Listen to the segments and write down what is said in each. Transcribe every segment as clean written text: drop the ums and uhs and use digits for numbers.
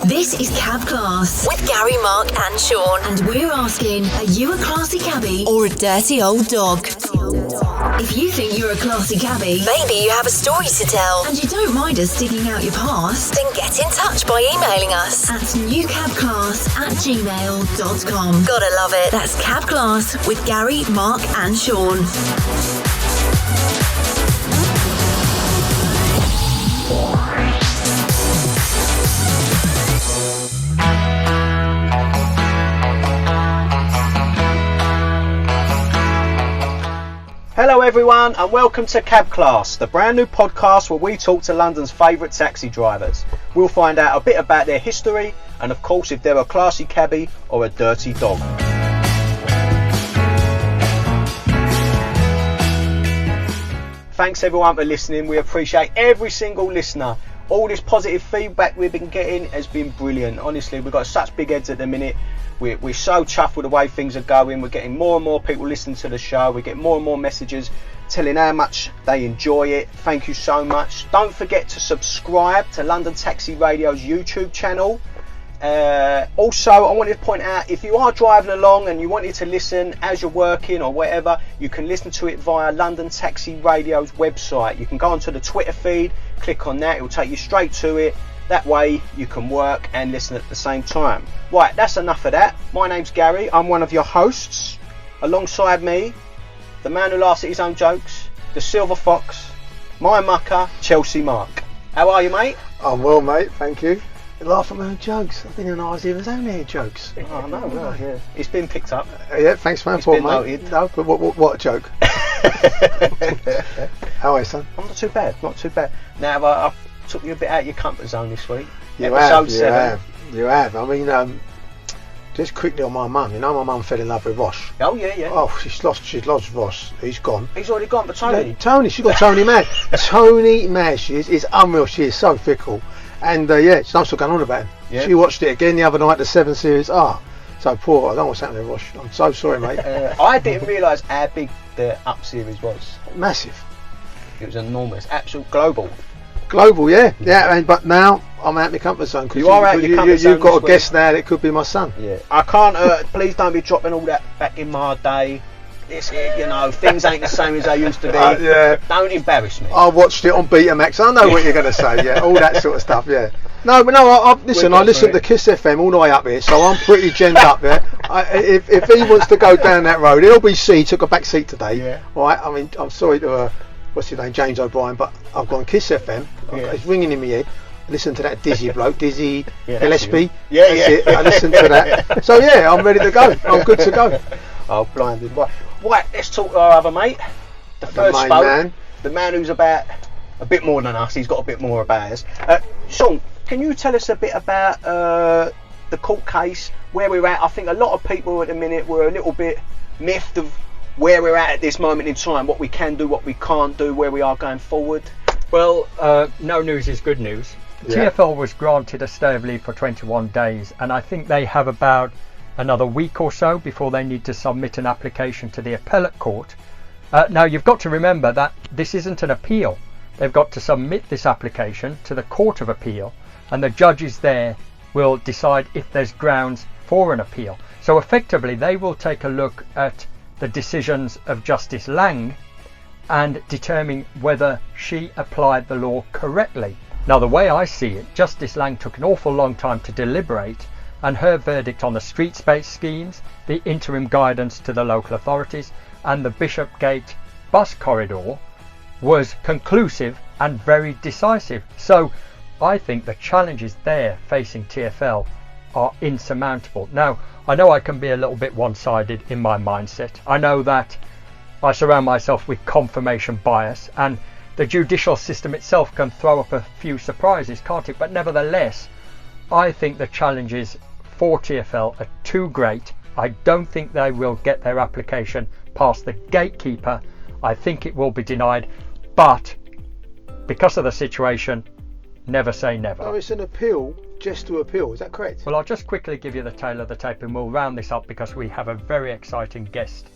This is Cab Class with Gary, Mark and Sean. And we're asking, are you a classy cabbie or a dirty old dog? If you think you're a classy cabbie, maybe you have a story to tell, and you don't mind us digging out your past, then get in touch by emailing us at newcabclass@gmail.com. Gotta love it. That's Cab Class with Gary, Mark and Sean. Hello everyone and welcome to Cab Class, the brand new podcast where we talk to London's favourite taxi drivers. We'll find out a bit about their history and of course if they're a classy cabbie or a dirty dog. Thanks everyone for listening. We appreciate every single listener. All this positive feedback we've been getting has been brilliant. Honestly, we've got such big heads at the minute. We're so chuffed with the way things are going. We're getting more and more people listening to the show. We get more and more messages telling how much they enjoy it. Thank you so much. Don't forget to subscribe to London Taxi Radio's YouTube channel. Also, I wanted to point out, if you are driving along and you wanted to listen as you're working or whatever, you can listen to it via London Taxi Radio's website. You can go onto the Twitter feed, click on that, it will take you straight to it. That way you can work and listen at the same time. Right, that's enough of that. My name's Gary, I'm one of your hosts. Alongside me, the man who laughs at his own jokes, the Silver Fox, my mucker, Chelsea Mark. How are you, mate? I'm well, mate, thank you. You laugh at my own jokes. I didn't know I was even saying any jokes. Oh, no, well, yeah. It's been picked up. Yeah, thanks for that, mate. Noted. No, but what a joke. How are you, son? I'm not too bad, not too bad. Now, I've took you a bit out of your comfort zone this week. You Episode have. 7. You have. I mean, just quickly on my mum. You know, my mum fell in love with Ross. Oh, yeah. Oh, she's lost Ross. He's gone. He's already gone, but Tony. Yeah, Tony, she got Tony mad. Tony mad, she is. It's unreal. She is so fickle. And yeah, she knows what's going on about him. Yeah. She watched it again the other night, the 7 series. So poor. I don't know what's happening to Ross. I'm so sorry, mate. I didn't realise how big the Up series was. Massive. It was enormous. Absolute global, yeah. But now I'm out of my comfort zone. You are out of your comfort zone. You've got a guess now that it could be my son. Yeah. I can't. Please don't be dropping all that back in my day. This, things ain't the same as they used to be. Yeah. Don't embarrass me. I watched it on Betamax. I know what you're going to say. Yeah, all that sort of stuff. Yeah. No, but no. I listen to Kiss FM all the way up here, so I'm pretty genned up there. If he wants to go down that road, LBC took a back seat today. Yeah. Right. I mean, I'm sorry to what's his name, James O'Brien, but I've gone Kiss FM. Yeah. It's ringing in my ear. Listen to that Dizzy bloke, Dizzy Gillespie. Yeah. I listen to that. So yeah, I'm ready to go. I'm good to go. Oh, blinded. Right, let's talk to our other mate. The first spoke. Man. The man who's about a bit more than us. He's got a bit more about us. Sean, can you tell us a bit about the court case, where we're at? I think a lot of people at the minute were a little bit miffed of where we're at this moment in time, what we can do, what we can't do, where we are going forward. Well, no news is good news. Yeah. TfL was granted a stay of leave for 21 days, and I think they have about another week or so before they need to submit an application to the appellate court. Now, you've got to remember that this isn't an appeal. They've got to submit this application to the Court of Appeal, and the judges there will decide if there's grounds for an appeal. So effectively, they will take a look at the decisions of Justice Lang and determine whether she applied the law correctly. Now, the way I see it, Justice Lang took an awful long time to deliberate, and her verdict on the street space schemes, the interim guidance to the local authorities, and the Bishopgate bus corridor was conclusive and very decisive. So I think the challenges there facing TfL are insurmountable. Now, I know I can be a little bit one-sided in my mindset. I know that I surround myself with confirmation bias, and the judicial system itself can throw up a few surprises, can't it? But nevertheless, I think the challenges for TfL are too great. I don't think they will get their application past the gatekeeper. I think it will be denied, but because of the situation, never say never. Oh, it's an appeal just to appeal, is that correct? Well, I'll just quickly give you the tail of the tape and we'll round this up because we have a very exciting guest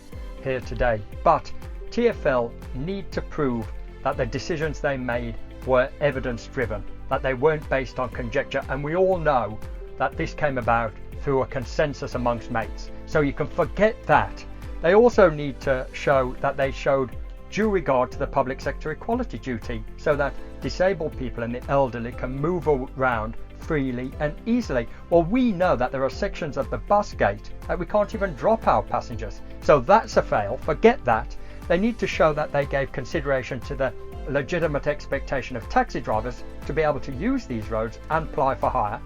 here today. But TfL need to prove that the decisions they made were evidence driven, that they weren't based on conjecture, and we all know that this came about through a consensus amongst mates. So you can forget that. They also need to show that they showed due regard to the public sector equality duty, so that disabled people and the elderly can move around freely and easily. Well, we know that there are sections of the bus gate that we can't even drop our passengers. So that's a fail. Forget that. They need to show that they gave consideration to the legitimate expectation of taxi drivers to be able to use these roads and ply for hire.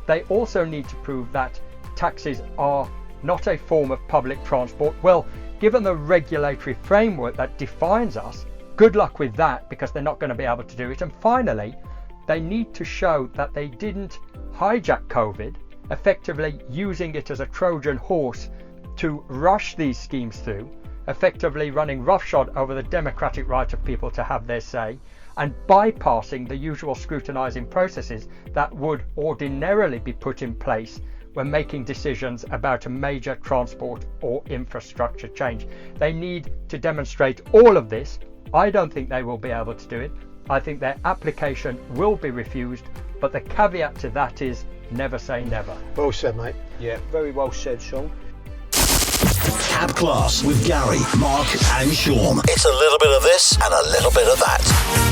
They also need to prove that taxis are not a form of public transport. Well, given the regulatory framework that defines us, good luck with that, because they're not going to be able to do it. And finally, they need to show that they didn't hijack COVID, effectively using it as a Trojan horse to rush these schemes through, effectively running roughshod over the democratic right of people to have their say, and bypassing the usual scrutinising processes that would ordinarily be put in place when making decisions about a major transport or infrastructure change. They need to demonstrate all of this. I don't think they will be able to do it. I think their application will be refused, but the caveat to that is never say never. Well said, mate. Yeah, very well said, Sean. Cab Class with Gary, Mark and Sean. It's a little bit of this and a little bit of that.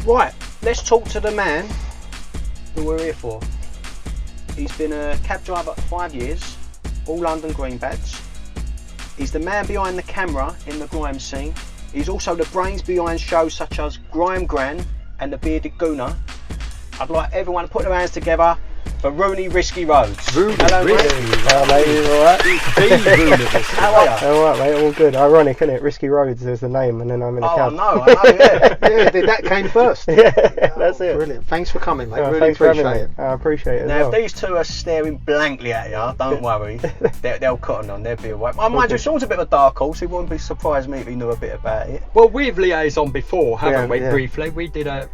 Right, let's talk to the man that we're here for. He's been a cab driver for 5 years, all London green badge. He's the man behind the camera in the grime scene. He's also the brains behind shows such as Grime Gran and The Bearded Gooner. I'd like everyone to put their hands together for Roony Risky Roadz. Hello, mate. Hello, mate. You alright? How are you? Alright, mate. All good. Ironic, isn't it? Risky Roadz is the name, and then I'm in a cab. I know, yeah. Yeah, that came first. Yeah, that's it. Brilliant. Thanks for coming, mate. Really Thanks for appreciate having it. me. I appreciate it. Now, as if these two are staring blankly at you, don't worry. They'll cotton on, they'll be away. I mind you, Sean's a bit of a dark horse. He wouldn't be surprised me if he knew a bit about it. Well, we've liaisoned before, haven't we? Yeah. Briefly, we did a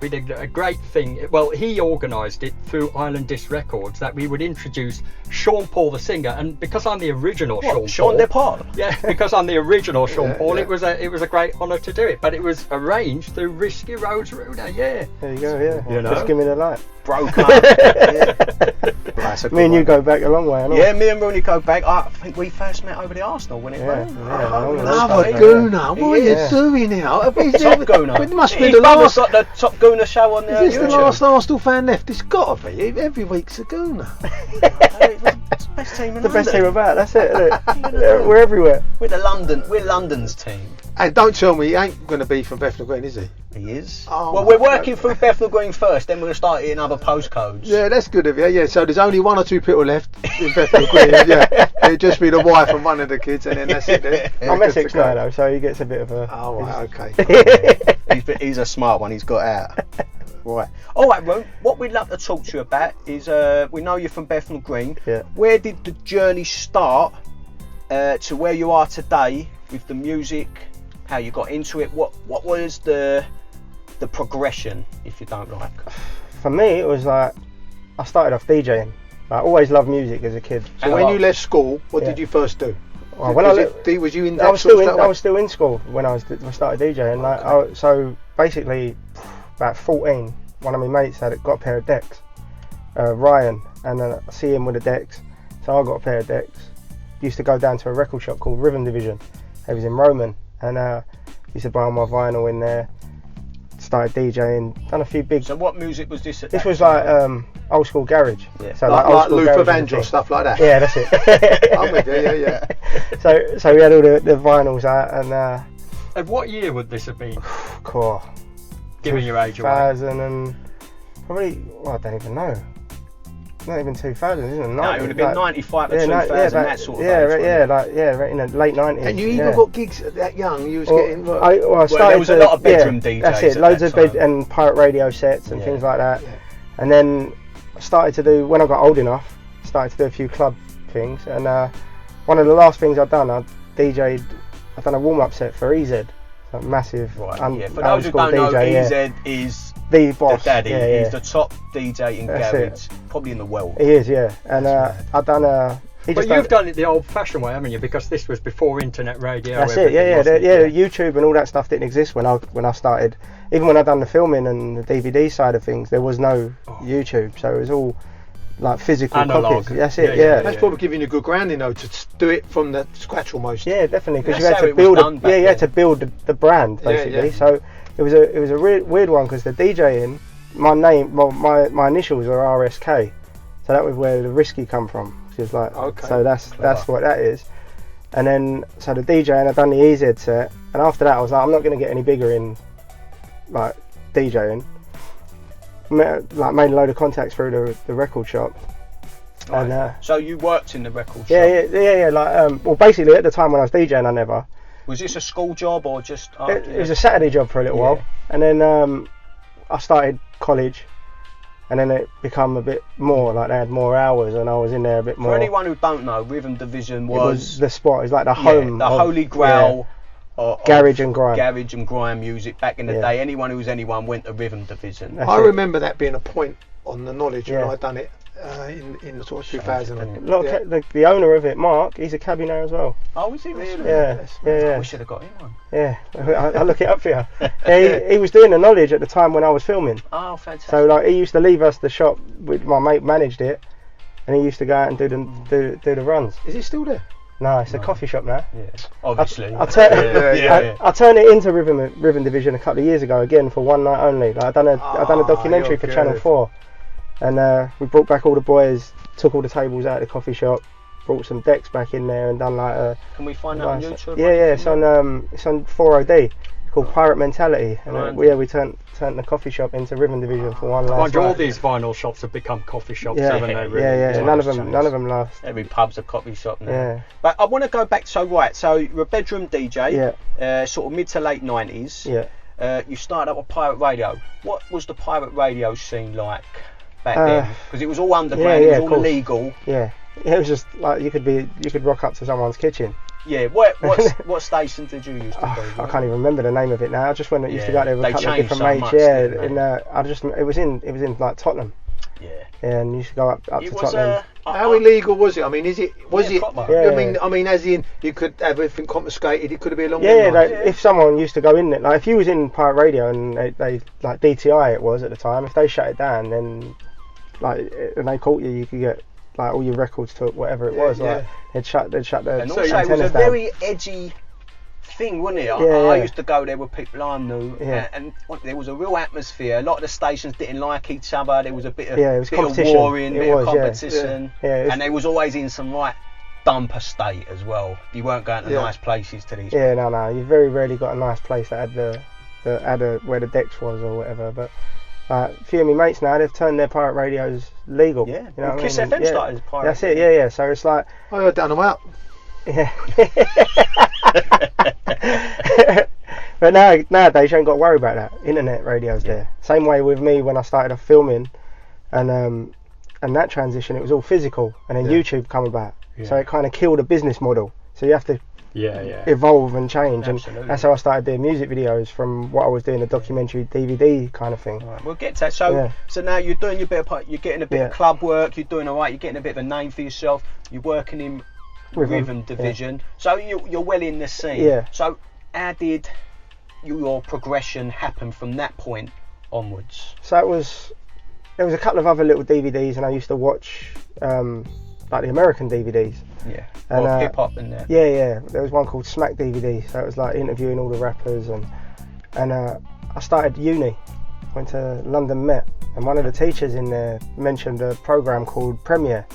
great thing. Well, he organised it through Island Disc Records that we would introduce Sean Paul the singer, and because I'm the original Sean Paul. Yeah, because I'm the original Sean Paul, yeah. it was a great honour to do it. But it was arranged through Risky Roadz Ruder, yeah. There you go, yeah. You know? Just give me the light. Broke up. Yeah. Me and you go back a long way, haven't we? Yeah, me and Roony go back. I think we first met over the Arsenal when it ran. Another Gooner. What are you doing now? Top Gooner. It must be His the brother's last. got the Top Gooner show on there. Is this the last Arsenal fan left? It's got to be. Every week's a Gooner. It's the best team in The best London. team about, that's it, isn't it? We're everywhere. We're London's team. Hey, don't tell me he ain't going to be from Bethnal Green, is he? He is. Oh, well, we're working through Bethnal Green first, then we're going to start hitting other postcodes. Yeah, that's good of you. Yeah, so there's only 1 or 2 people left in Bethnal Green. Yeah, it'd just be the wife and one of the kids, and then that's it. Then. I'm Essex guy though, so he gets a bit of a... Oh, right, okay. He's a smart one. He's got out. Right. All right, Ron. What we'd love to talk to you about is we know you're from Bethnal Green. Yeah. Where did the journey start to where you are today with the music? How you got into it? What was the progression, if you don't like? For me, it was like I started off DJing. I always loved music as a kid. So when you left school, what did you first do? Well, when was you in? I was still in school when I started DJing. Like, so basically, about 14, one of my mates got a pair of decks, Ryan, and then I see him with the decks, so I got a pair of decks. Used to go down to a record shop called Rhythm Division. It was in Roman, and used to buy all my vinyl in there. Started DJing, done a few big. So what music was this? This was like old school garage. Yeah. So like old school Luther garage Vandross, stuff like that. Yeah, that's it. I'm with you, yeah. So we had all the vinyls out, and And what year would this have been? cool. Giving your age away. 2000 and probably, well, I don't even know. Not even 2000, isn't it? No, it would have been 95 or 2000, that sort of age. In the late 90s. And you even got gigs that young. You was getting. I started there was a lot of bedroom DJs. That's it. At Loads that of time. and pirate radio sets and Yeah. things like that. Yeah. And then I started to do, when I got old enough, started to do a few club things. And one of the last things I'd done, I done a warm-up set for EZ. a massive. Right. For those who don't know, DJ, EZ is the boss. the daddy. Yeah. He's the top DJ in garage, probably in the world. He is, yeah. And I've done a. But you've done it the old-fashioned way, haven't you? Because this was before internet radio. That's it. Yeah. YouTube and all that stuff didn't exist when I started. Even when I done the filming and the DVD side of things, there was no YouTube, so it was all like physical analog. copies. That's it. Yeah. That's probably giving you a good grounding though to do it from the scratch almost. Yeah, definitely, because you had to build. You had to build the brand basically. Yeah. So it was a weird one because the DJing, my name, my initials are RSK, so that was where the risky come from. It's like, so that's what that is. And then so the DJing, I've done the EZ set, and after that I was like, I'm not going to get any bigger in like DJing. Made a load of contacts through the record shop. Right. And so you worked in the record shop? Yeah. Like well, basically at the time when I was DJing, I never. Was this a school job or just? It was a Saturday job for a little while, and then I started college. And then it become a bit more, like they had more hours and I was in there a bit more. For anyone who don't know, Rhythm Division was the spot. It was like the home. The holy grail of garage and grime. Garage and grime music back in the day. Anyone who was anyone went to Rhythm Division. I remember that being a point on the knowledge when I'd done it in the sort of 2000. The owner of it, Mark, he's a cabbie now as well. Oh, is he really? Yeah. We should have got him on. Yeah, I'll look it up for you. He was doing the knowledge at the time when I was filming. Oh, fantastic. So like he used to leave us the shop, with my mate managed it, and he used to go out and do the runs. Is it still there? No, it's a coffee shop now. Yeah, obviously. I turned it into Rhythm Division a couple of years ago again for one night only. Like, I done a documentary for Channel 4, and we brought back all the boys, took all the tables out of the coffee shop, brought some decks back in there, and done like a. Can we find that on YouTube? Yeah, it's on 4OD. Called Pirate Mentality, and we turned the coffee shop into Rhythm Division for one last night. All these vinyl shops have become coffee shops, haven't they? Really? Yeah. None of them last. Every pub's a coffee shop now. Yeah. But I want to go back. So you're a bedroom DJ. Yeah. Sort of mid to late 90s. Yeah. You started up with pirate radio. What was the pirate radio scene like back then? Because it was all underground. It was all illegal. Yeah. It was just like you could rock up to someone's kitchen. Yeah, what station did you use to do? I can't even remember the name of it now. I just went used to go out there with a couple of different mates. Much, it was in like Tottenham. Yeah. And you used to go up to Tottenham. How illegal was it? I mean, was it? Proper. I mean, as in you could have everything confiscated. It could have been a long. If someone used to go in there, like if you was in pirate radio and they like DTI it was at the time. If they shut it down, then and they caught you, you could get. Like all your records took, whatever it was, like they'd shut the and also it was a very edgy thing, wasn't it? I used to go there with people I knew, and there was a real atmosphere. A lot of the stations didn't like each other. There was a bit of warring, bit of competition, and they was always in some dumper state as well. You weren't going to nice places to these. Yeah, no, you very rarely got a nice place that had where the decks was or whatever, but. A few of my mates now, they've turned their pirate radios legal. Yeah, you know Kiss FM started as pirate. That's it, yeah. So it's like... I heard down them out. Yeah. But nowadays you ain't got to worry about that. Internet radio's there. Same way with me when I started off filming and that transition, it was all physical, and then YouTube come about. Yeah. So it kind of killed a business model. So you have to evolve and change. Absolutely. And that's how I started doing music videos from what I was doing, a documentary DVD kind of thing. Right, we'll get to that. So now you're doing your bit of, you're getting a bit of club work, you're doing alright, you're getting a bit of a name for yourself, you're working in Rhythm Division, so you're well in the scene. Yeah. So how did your progression happen from that point onwards? So there was a couple of other little DVDs, and I used to watch like the American DVDs. Yeah. And hip hop in there. Yeah. There was one called Smack DVD, so it was like interviewing all the rappers, and I started uni, went to London Met, and one of the teachers in there mentioned a program called Premiere.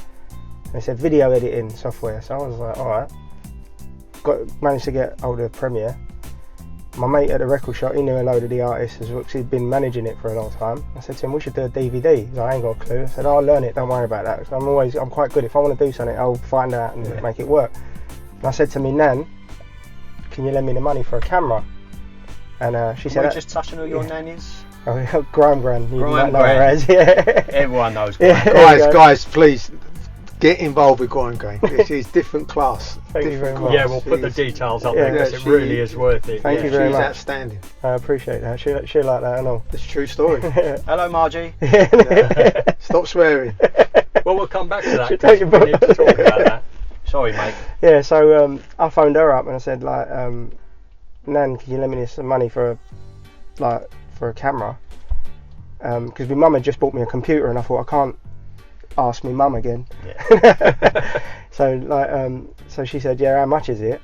They said video editing software, so I was like, alright. Managed to get hold of Premiere. My mate at the record shop, he knew a load of the artists because he'd been managing it for a long time. I said to him, we should do a DVD. He's like, I ain't got a clue. I said, I'll learn it, don't worry about that. So I'm quite good. If I want to do something, I'll find out and make it work. And I said to me, Nan, can you lend me the money for a camera? And she said, we're just touching who your nan is? Grime Gran. Grime Gran. Yeah. Everyone knows Grime. Guys, please. Get involved with Grime Gran. This is different class. Thank you very much. Yeah, we'll put the details up there because it really is worth it. Thank you very much. She's outstanding. I appreciate that. She like that and all. It's a true story. Hello, Margie. Stop swearing. Well, we'll come back to that. Should take your We need to talk about that. Sorry, mate. Yeah, so I phoned her up and I said, like, Nan, can you lend me some money for a camera? Because my mum had just bought me a computer and I thought I can't ask me mum again. Yeah. So she said, yeah, how much is it?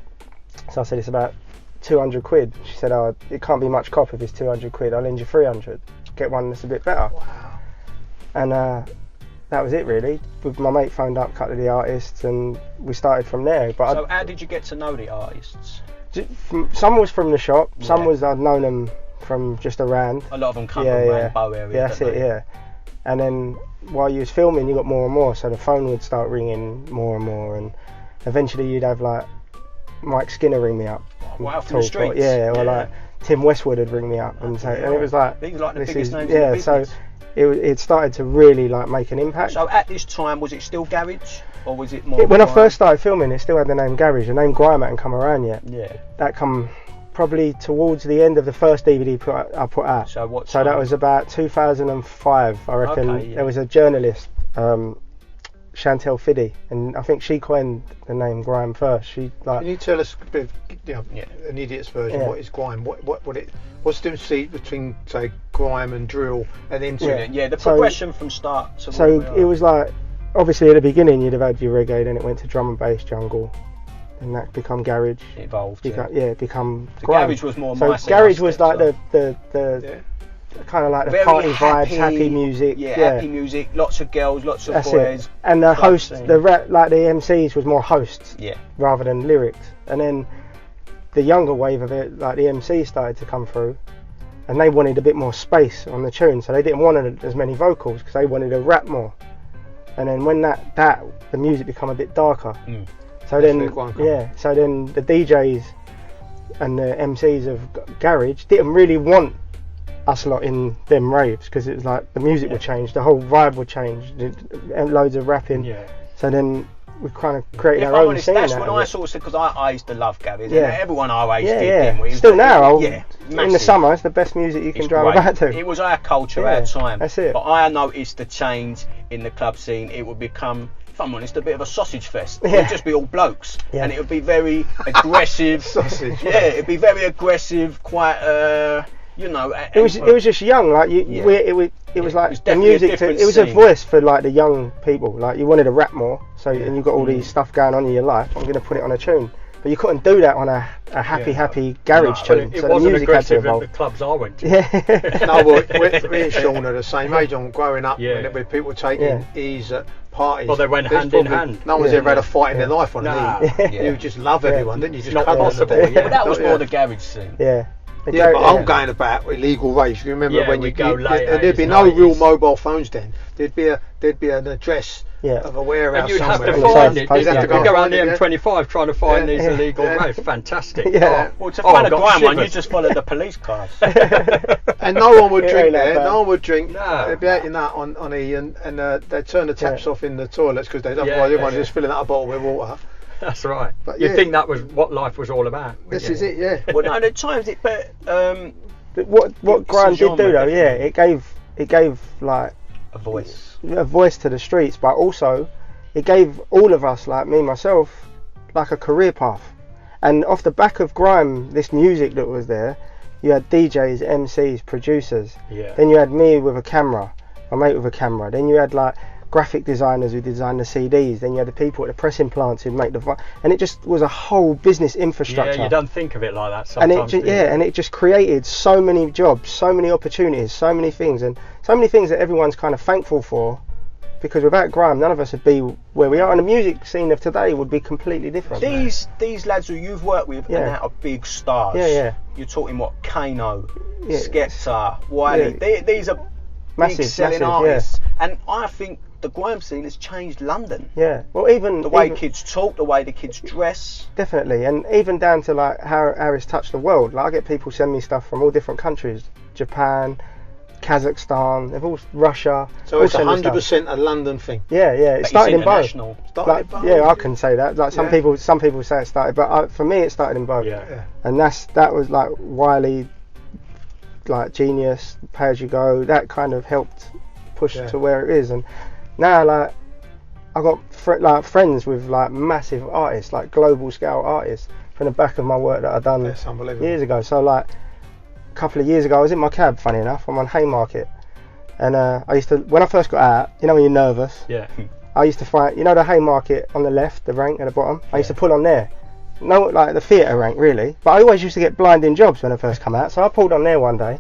So I said, it's about 200 quid. She said, oh, it can't be much cop if it's 200 quid. I'll lend you 300. Get one that's a bit better. Wow. And that was it really. My mate phoned up a couple of the artists and we started from there. But so how did you get to know the artists? Some was from the shop, some was I'd known them from just around. A lot of them come from Rainbow area. Yeah, that's it, yeah. And then while you was filming, you got more and more, so the phone would start ringing more and more, and eventually you'd have like Mike Skinner ring me up. Wow, from the streets? Or like Tim Westwood would ring me up and say, and it was like, these are like the biggest names in in the business. So it started to really like make an impact. So at this time, was it still garage, or was it more? When I first started filming, it still had the name Garage. The name Grime hadn't come around yet. Yeah. That come probably towards the end of the first DVD I put out. So what? So that was about 2005, I reckon. Okay, yeah. There was a journalist, Chantel Fiddy, and I think she coined the name Grime first. She like. Can you tell us a bit of, an idiot's version? What is grime? What's the difference between say grime and drill and into it? Yeah, the progression from start to. So it was like, obviously at the beginning you'd have had your reggae, then it went to drum and bass, jungle, and that become garage. It evolved. Become so grime. Garage was more. So garage was like the kind of like the very party vibes, happy music. Yeah, happy music. Lots of girls, lots of That's boys. It. And the host, the MCs was more hosts. Yeah. Rather than lyrics. And then the younger wave of it, like the MCs started to come through, and they wanted a bit more space on the tune, so they didn't want as many vocals because they wanted to rap more. And then when the music become a bit darker. So then the DJs and the MCs of garage didn't really want us lot in them raves because it was like the music would change, the whole vibe would change, and loads of rapping. Yeah. So then we kind of created our own scene. That's when I sort of said, because I used to love garage. Yeah. And everyone our age did. Yeah. Still now, in the summer, it's the best music you can drive about to. It was our culture, our time. That's it. But I noticed the change in the club scene. It would become, if I'm honest, a bit of a sausage fest. It would just be all blokes, and it would be very aggressive. Sausage. Yeah, it'd be very aggressive, quite. It was just young, like it was like the music. It was a voice for like the young people. Like you wanted to rap more, so and you got all these stuff going on in your life. I'm going to put it on a tune, but you couldn't do that on a happy garage tune. It so wasn't the music aggressive had to at the clubs I went to. Yeah. No, we and Sean are the same age. I'm growing up with people taking ease at parties. Well, they went hand in hand. No one's ever had a fight in their life on an E. You just love everyone, didn't you? Just not possible. But that was more the garage scene. Yeah. But I'm going about illegal raves. You remember when you go late? There'd be no real mobile phones then. There'd be an address of a warehouse and you'd somewhere. have to find it. You'd have to go around the M25 trying to find these illegal raves. Fantastic. Yeah. Well, to find a grime one, you just follow the police cars. And no one would drink there. No one would drink. No. They'd be out in that on E, and they'd turn the taps off in the toilets because otherwise everyone's just filling out a bottle with water. That's right. But you'd think that was what life was all about. This is it, yeah. Well, no, at times but what grime did do though, it gave like a voice to the streets, but also it gave all of us, like me myself, like a career path. And off the back of grime, this music that was there, you had DJs, MCs, producers. Yeah. Then you had me with a camera, my mate with a camera. Then you had like graphic designers who designed the CDs. Then you had the people at the pressing plants who make and it just was a whole business infrastructure. Yeah, you don't think of it like that sometimes. And it just created so many jobs, so many opportunities, so many things, and so many things that everyone's kind of thankful for. Because without grime, none of us would be where we are, and the music scene of today would be completely different. These lads who you've worked with are now big stars. Yeah. You're talking Kano, Skepta, Wiley. These are big selling artists, and I think the grime scene has changed London. Yeah, well, even the way kids talk, the way the kids dress. Definitely, and even down to like how it's touched the world. Like I get people send me stuff from all different countries, Japan, Kazakhstan, they've all Russia. So it's 100% a London thing. Yeah, yeah. It started in Bow. Started in Bow. Yeah, I can say that. Like some people say it started, but for me, it started in Bow. Yeah. And that was like Wiley, like Genius, Pay As You Go. That kind of helped push to where it is. And now, like, I got friends with like massive artists, like global scale artists, from the back of my work that I've done years ago. So like a couple of years ago, I was in my cab, funny enough, I'm on Haymarket, and I used to, when I first got out, you know when you're nervous, I used to find, you know, the Haymarket on the left, the rank at the bottom, I used to pull on there, no, like the theatre rank really, but I always used to get blinding jobs when I first come out, so I pulled on there one day,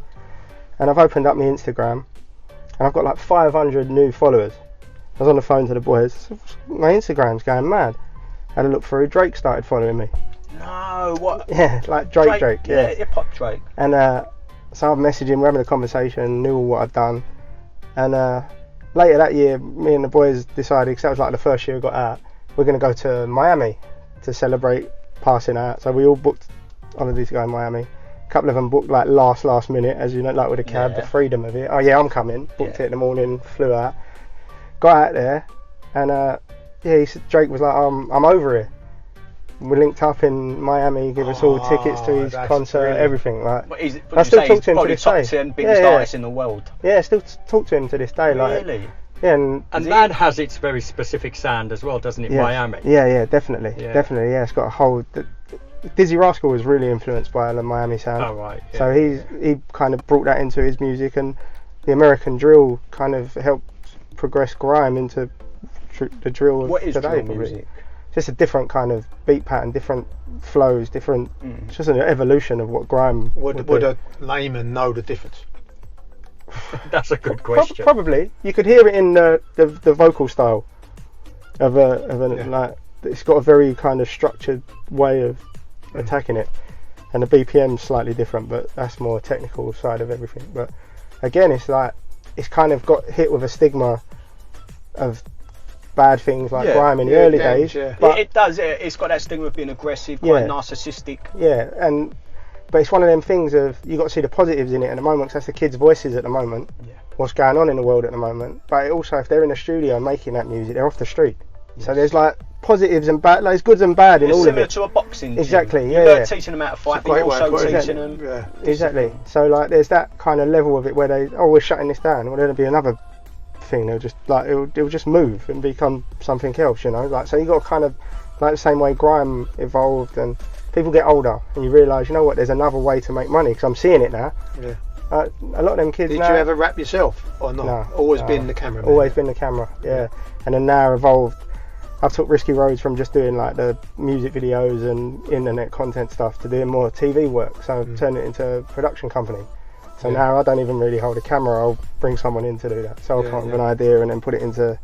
and I've opened up my Instagram, and I've got like 500 new followers. I was on the phone to the boys, my Instagram's going mad. I had a look through, Drake started following me. No, what? Yeah, like Drake, yeah. Hip-hop Drake. And so I messaged him, we're having a conversation, knew all what I'd done. And later that year, me and the boys decided, because that was like the first year I got out, we're going to go to Miami to celebrate passing out. So we all booked holidays to go to Miami. A couple of them booked like last minute, as you know, like with a cab, the freedom of it. Oh yeah, I'm coming. Booked it in the morning, flew out. Got out there, and Drake was like, I'm over here. We linked up in Miami, give us all tickets to his concert, brilliant. Everything. Like, I still talk to him to this day. Top 10 biggest artists in the world. Yeah, still talk to him to this day. Really? Like, yeah, and that has its very specific sound as well, doesn't it? Yeah. Miami. Yeah, definitely. Yeah, it's got a whole. Dizzy Rascal was really influenced by the Miami sound. Oh right. Yeah. So he kind of brought that into his music, and the American drill kind of helped progress grime into the drill of what is today. drill music? Just a different kind of beat pattern, different flows, different. It's just an evolution of what grime would a layman know the difference? That's a good question. Probably. You could hear it in the vocal style of like, it's got a very kind of structured way of attacking it, and the BPM's slightly different, but that's more technical side of everything. But again, it's like it's kind of got hit with a stigma of bad things like grime in the early days. Yeah. But it does. It's got that stigma of being aggressive, quite narcissistic. Yeah, but it's one of them things of you got to see the positives in it at the moment, because that's the kids' voices at the moment. Yeah. What's going on in the world at the moment. But it also, if they're in the studio making that music, they're off the street. Yes. So there's like positives and bad, like there's goods and bad in all of it. Similar to a boxing gym. Exactly. You're teaching them how to fight, but you're also teaching them. Yeah. Exactly. So like there's that kind of level of it where we're shutting this down. Well, there'll be another thing. They'll just like it'll just move and become something else, you know. Like so you got to kind of like the same way grime evolved, and people get older and you realise, you know what, there's another way to make money, because I'm seeing it now. Yeah. A lot of them kids. Did now, you ever rap yourself or not? No. Always been the cameraman. Always been the camera. Yeah. And then now evolved. I've took Risky Roadz from just doing like the music videos and internet content stuff to doing more TV work. So I've turned it into a production company. So now I don't even really hold a camera. I'll bring someone in to do that. So I'll come up with an idea and then put it into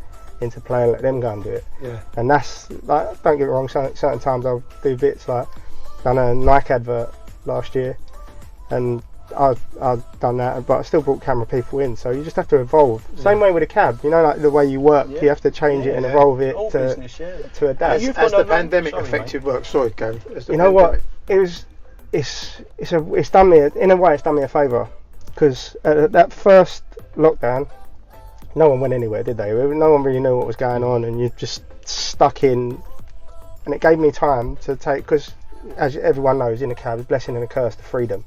play and let them go and do it. Yeah. And that's like, don't get me wrong. Certain times I'll do bits like done a Nike advert last year, and I've done that, but I still brought camera people in. So you just have to evolve. Same way with a cab, you know, like the way you work, you have to change it and evolve it to adapt. As the pandemic affected work, sorry, Gary. You know what? It's done me in a way. It's done me a favour, because at that first lockdown, no one went anywhere, did they? No one really knew what was going on, and you're just stuck in. And it gave me time to take, because as everyone knows, in a cab, a blessing and a curse to freedom.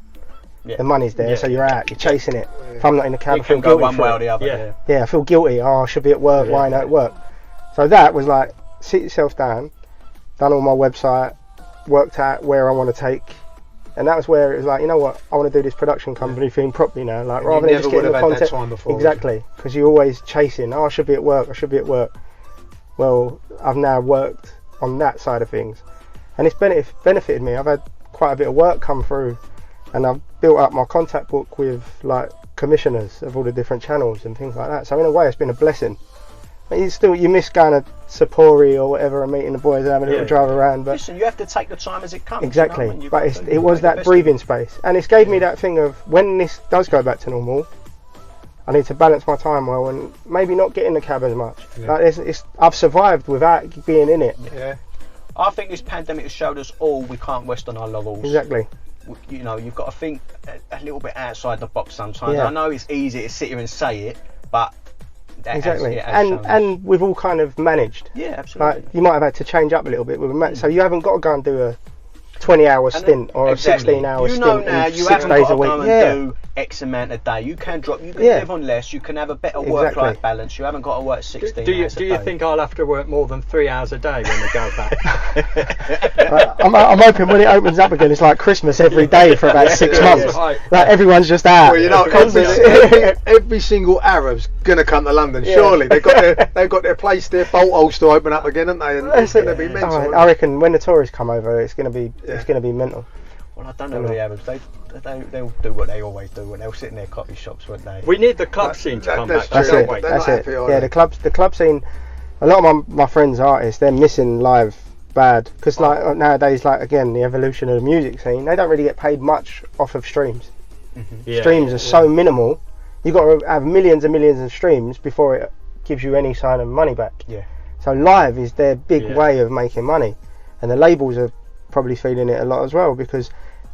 Yeah. The money's there, so you're out, you're chasing it. Yeah. If I'm not in the cab, I feel guilty. One way or the other. Yeah, I feel guilty. Oh, I should be at work. Why not at work? So that was like, sit yourself down, done all my website, worked out where I want to take, and that was where it was like, you know what, I want to do this production company thing properly now. Like, rather than just getting the content. That time before, exactly, because you're always chasing. Oh, I should be at work. I should be at work. Well, I've now worked on that side of things, and it's benefited me. I've had quite a bit of work come through, and I've built up my contact book with like commissioners of all the different channels and things like that. So in a way, it's been a blessing. But you miss going to Sapori or whatever and meeting the boys and having a little drive around. But listen, you have to take the time as it comes. Exactly. You know, but it was that breathing space, and it's gave me that thing of, when this does go back to normal, I need to balance my time well and maybe not get in the cab as much. Like I've survived without being in it. I think this pandemic has showed us all we can't rest on our laurels. Exactly. you know, you've got to think a little bit outside the box sometimes. Yeah. I know it's easy to sit here and say it, but Exactly, it has shown. and we've all kind of managed. Yeah, absolutely. Like, you might have had to change up a little bit with so you haven't got to go and do a 20-hour stint or exactly. a 16-hour you stint know now, you 6 haven't days got to a week. go and do X amount a day. You can drop. You can live on less. You can have a better work-life balance. You haven't got to work 16 hours a day. Do you think I'll have to work more than 3 hours a day when we go back? I'm hoping when it opens up again, it's like Christmas every day for about 6 months. Right. Like everyone's just out. Well, you know, every single Arab's gonna come to London. Surely they've got their place, their bolt holes to open up again, haven't they? And it's gonna be mental. I reckon when the tourists come over, it's gonna be mental. Well, I don't know the Arabs. They'll do what they always do. When they'll sit in their coffee shops, won't they? We need the club scene to come back. That's it. That's it. Yeah, the club scene. A lot of my friends artists, they're missing live bad because like nowadays, like again, the evolution of the music scene, they don't really get paid much off of streams. Streams are so minimal. You've got to have millions and millions of streams before it gives you any sign of money back. Yeah. So live is their big way of making money, and the labels are probably feeling it a lot as well because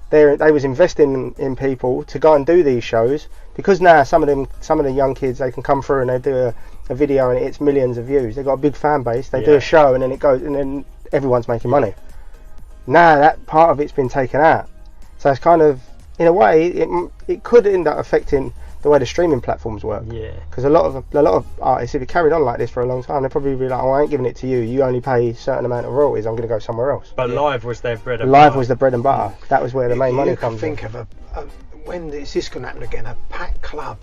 they was investing in people to go and do these shows because now some of the young kids, they can come through and they do a video and it hits millions of views. They've got a big fan base. They do a show and then it goes and then everyone's making money. Now that part of it's been taken out, so it's kind of, in a way, it could end up affecting the way the streaming platforms work. Yeah. Because a lot of artists, if it carried on like this for a long time, they'd probably be like, "Oh, I ain't giving it to you. You only pay a certain amount of royalties. I'm going to go somewhere else." But live was their bread and butter. Live was the bread and butter. That was where the main money comes. You can think of when is this going to happen again? A packed club,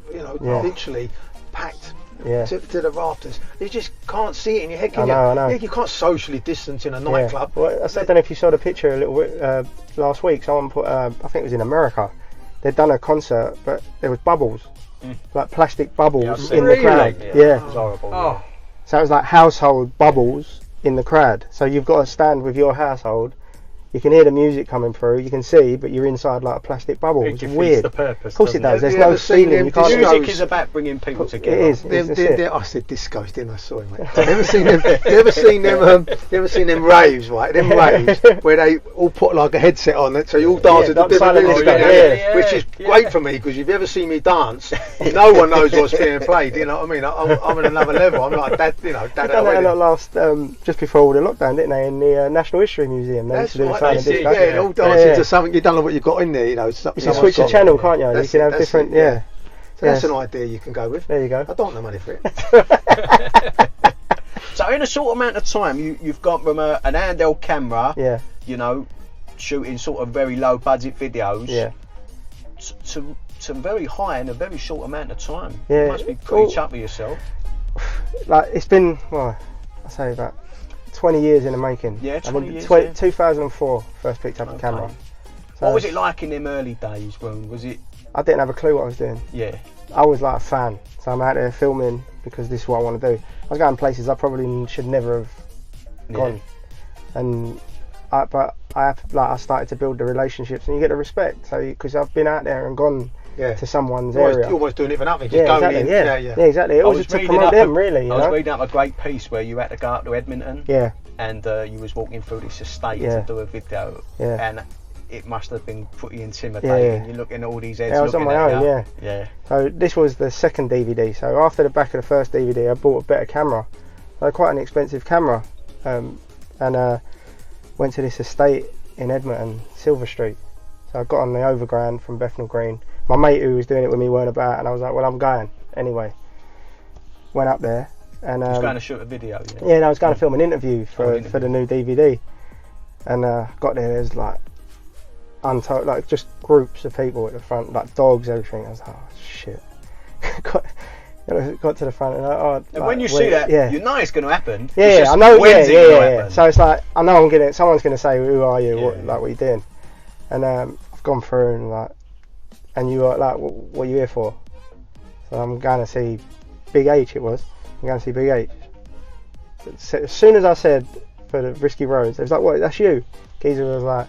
you know, literally packed. To the rafters. You just can't see it in your head, can you? I know. You can't socially distance in a nightclub. Well, I don't know if you saw the picture a little bit last week. Someone put, I think it was in America. They'd done a concert, but there was bubbles, like plastic bubbles in the crowd. Yeah. It was horrible. Oh. So it was like household bubbles in the crowd. So you've got to stand with your household. You can hear the music coming through. You can see, but you're inside like a plastic bubble. It's weird. The purpose, of course it does. There's no ceiling. You can't. Music is about bringing people together. It is. I said discos, didn't I? Sorry, mate. You ever seen them raves, right? Them raves where they all put like a headset on it, so you all dance to the different music, which is great for me because if you've ever seen me dance, no one knows what's being played. You know what I mean? I'm at another level. I'm like that. You know, dad. They done that a lot last just before all the lockdown, didn't they? In the Natural History Museum. That's right. Yeah, all dancing to something. You don't know what you've got in there. You know, you can switch the channel, can't you? You can have different. So that's an idea you can go with. There you go. I don't want the money for it. So in a short amount of time, you've gone from an handheld camera, you know, shooting sort of very low budget videos, to very high in a very short amount of time. You must be pretty chuffed with yourself. Like it's been, I say about 20 years in the making. Yeah, 20 years. 2004 first picked up a camera. So what was it like in them early days, Roon? Was it? I didn't have a clue what I was doing. Yeah. I was like a fan, so I'm out there filming because this is what I want to do. I was going places I probably should never have gone, and I started to build the relationships, and you get the respect. So because I've been out there and gone to someone's area. You're almost doing it for nothing. Just going in. Yeah, exactly. It was just to promote them, really. I was reading up a great piece where you had to go up to Edmonton. Yeah. And you was walking through this estate to do a video. Yeah. And it must have been pretty intimidating. You're looking at all these heads. I was on my own. Yeah. So this was the second DVD. So after the back of the first DVD, I bought a better camera. I had quite an expensive camera, and went to this estate in Edmonton, Silver Street. So I got on the Overground from Bethnal Green. My mate who was doing it with me weren't about, and I was like, well, I'm going anyway. Went up there and was going to shoot a video. And I was going to film an interview for the new DVD, and got there. There's like just groups of people at the front, like dogs, everything. I was like, oh shit. got to the front and when you see that, you know it's going to happen. I know. Yeah. So it's like I know someone's going to say, who are you? What are you doing? And I've gone through and like. And you are like, what are you here for? So I'm going to see Big H. I'm going to see Big H. As soon as I said for the Risky Roadz, it was like, what? That's you. Geezer was like,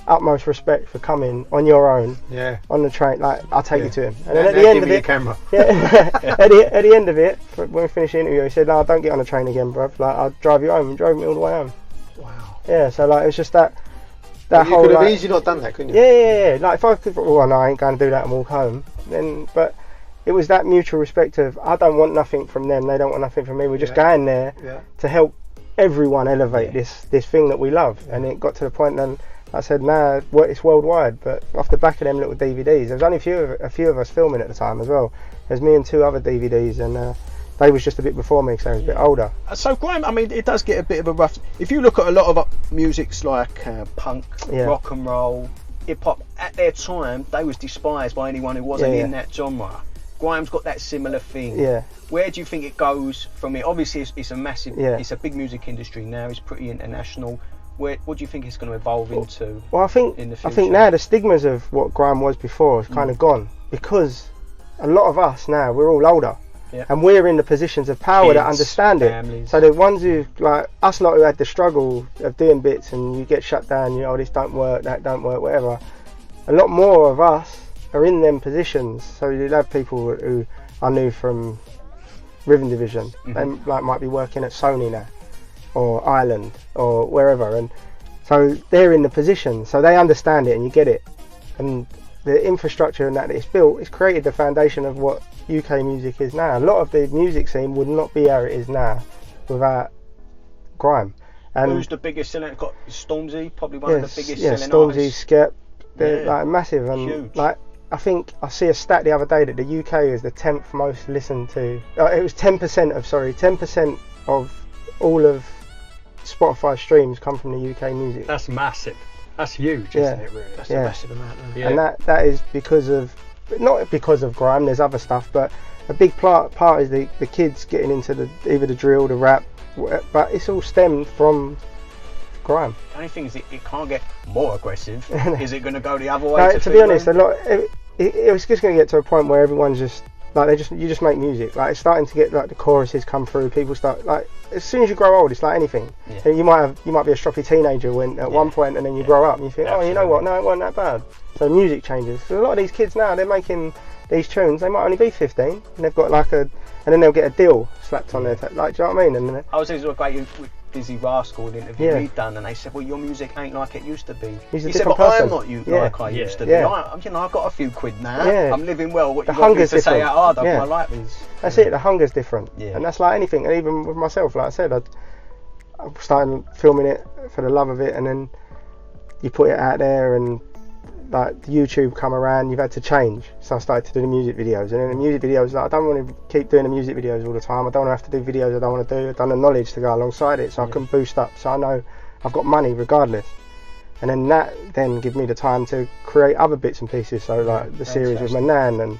utmost respect for coming on your own. Yeah. On the train, like I'll take you to him. And then at the end of it, camera. at the end of it, when we finished the interview, he said, no, don't get on the train again, bruv. Like I'll drive you home. And drove me all the way home. Wow. Yeah. So like it was just that. that you whole could have like, easily not done that, couldn't you? yeah. Like if I could, well, no, I ain't going to do that and walk home. Then, but it was that mutual respect of I don't want nothing from them, they don't want nothing from me. We're just going there to help everyone elevate this thing that we love. And it got to the point then I said, nah, it's worldwide. But off the back of them little DVDs, there was only a few of us filming at the time as well. There's me and 2 other DVDs, and they was just a bit before me because they was a bit older. So grime, I mean, it does get a bit of a rough. If you look at a lot of musics like punk, rock and roll, hip hop, at their time they was despised by anyone who wasn't in that genre. Grime's got that similar thing. Yeah. Where do you think it goes from it? Obviously, it's a massive, it's a big music industry now. It's pretty international. What do you think it's going to evolve into? Well, I think now the stigmas of what grime was before is kind of gone, because a lot of us now, we're all older. Yeah. And we're in the positions of power that understand families. It. So the ones who, like us lot who had the struggle of doing bits and you get shut down, this don't work, that don't work, whatever. A lot more of us are in them positions. So you'd have people who I knew from Rhythm Division. They might be working at Sony now, or Ireland, or wherever. And so they're in the position, so they understand it and you get it. And the infrastructure and that it's built, it's created the foundation of what UK music is now. A lot of the music scene would not be how it is now without grime. And who's the biggest selling? Got Stormzy, probably one of the biggest selling Stormzy, artists. Skep, they're like massive, and huge. Like I think I see a stat the other day that the UK is the 10th most listened to. It was 10% of all of Spotify streams come from the UK music. That's massive. That's huge, isn't it? Really, that's a massive amount. And that is because of, not because of grime. There's other stuff, but a big part is the kids getting into either the drill, the rap, but it's all stemmed from grime. The only thing is it can't get more aggressive. Is it going to go the other way? To be honest, it was just going to get to a point where everyone's just like you just make music. Like it's starting to get like the choruses come through. People start like as soon as you grow old, it's like anything. Yeah. And you might be a stroppy teenager at one point, and then you grow up and you think, oh, you know what? No, it wasn't that bad. So music changes. So a lot of these kids now, they're making these tunes. They might only be 15, and they've got and then they'll get a deal slapped on their like, do you know what I mean? And I was listening to a great Dizzy Rascal interview he'd done, and they said, well, your music ain't like it used to be. He said, but person. I'm not like I used to be. I've got a few quid now. Yeah. I'm living well. What the you want me to different. say? I don't like these. That's it. The hunger's different. Yeah. And that's like anything. And even with myself, like I said, I started filming it for the love of it, and then you put it out there, and like YouTube come around, you've had to change. So I started to do the music videos, and then the music videos, like I don't want to keep doing the music videos all the time. I don't want to have to do videos I don't want to do. I've done the knowledge to go alongside it, so I can boost up. So I know I've got money regardless. And then that give me the time to create other bits and pieces. So like the series with my nan, and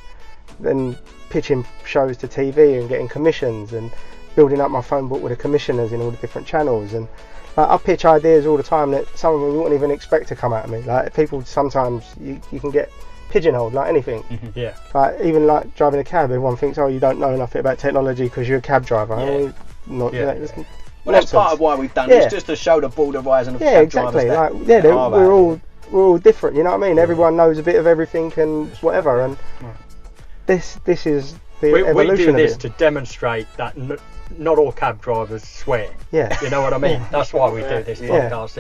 then pitching shows to TV and getting commissions, and building up my phone book with the commissioners in all the different channels. And I pitch ideas all the time that some of them you wouldn't even expect to come out of me. Like people sometimes you can get pigeonholed like anything. Yeah. Like even like driving a cab, everyone thinks, oh, you don't know nothing about technology because you're a cab driver. Well, that's part of why we've done it. It's just to show the broader horizon of cab drivers. We're all different. You know what I mean? Everyone knows a bit of everything and whatever. And this is the evolution we do this of it. to demonstrate that not all cab drivers swear. Yeah. You know what I mean? That's why we do this podcast.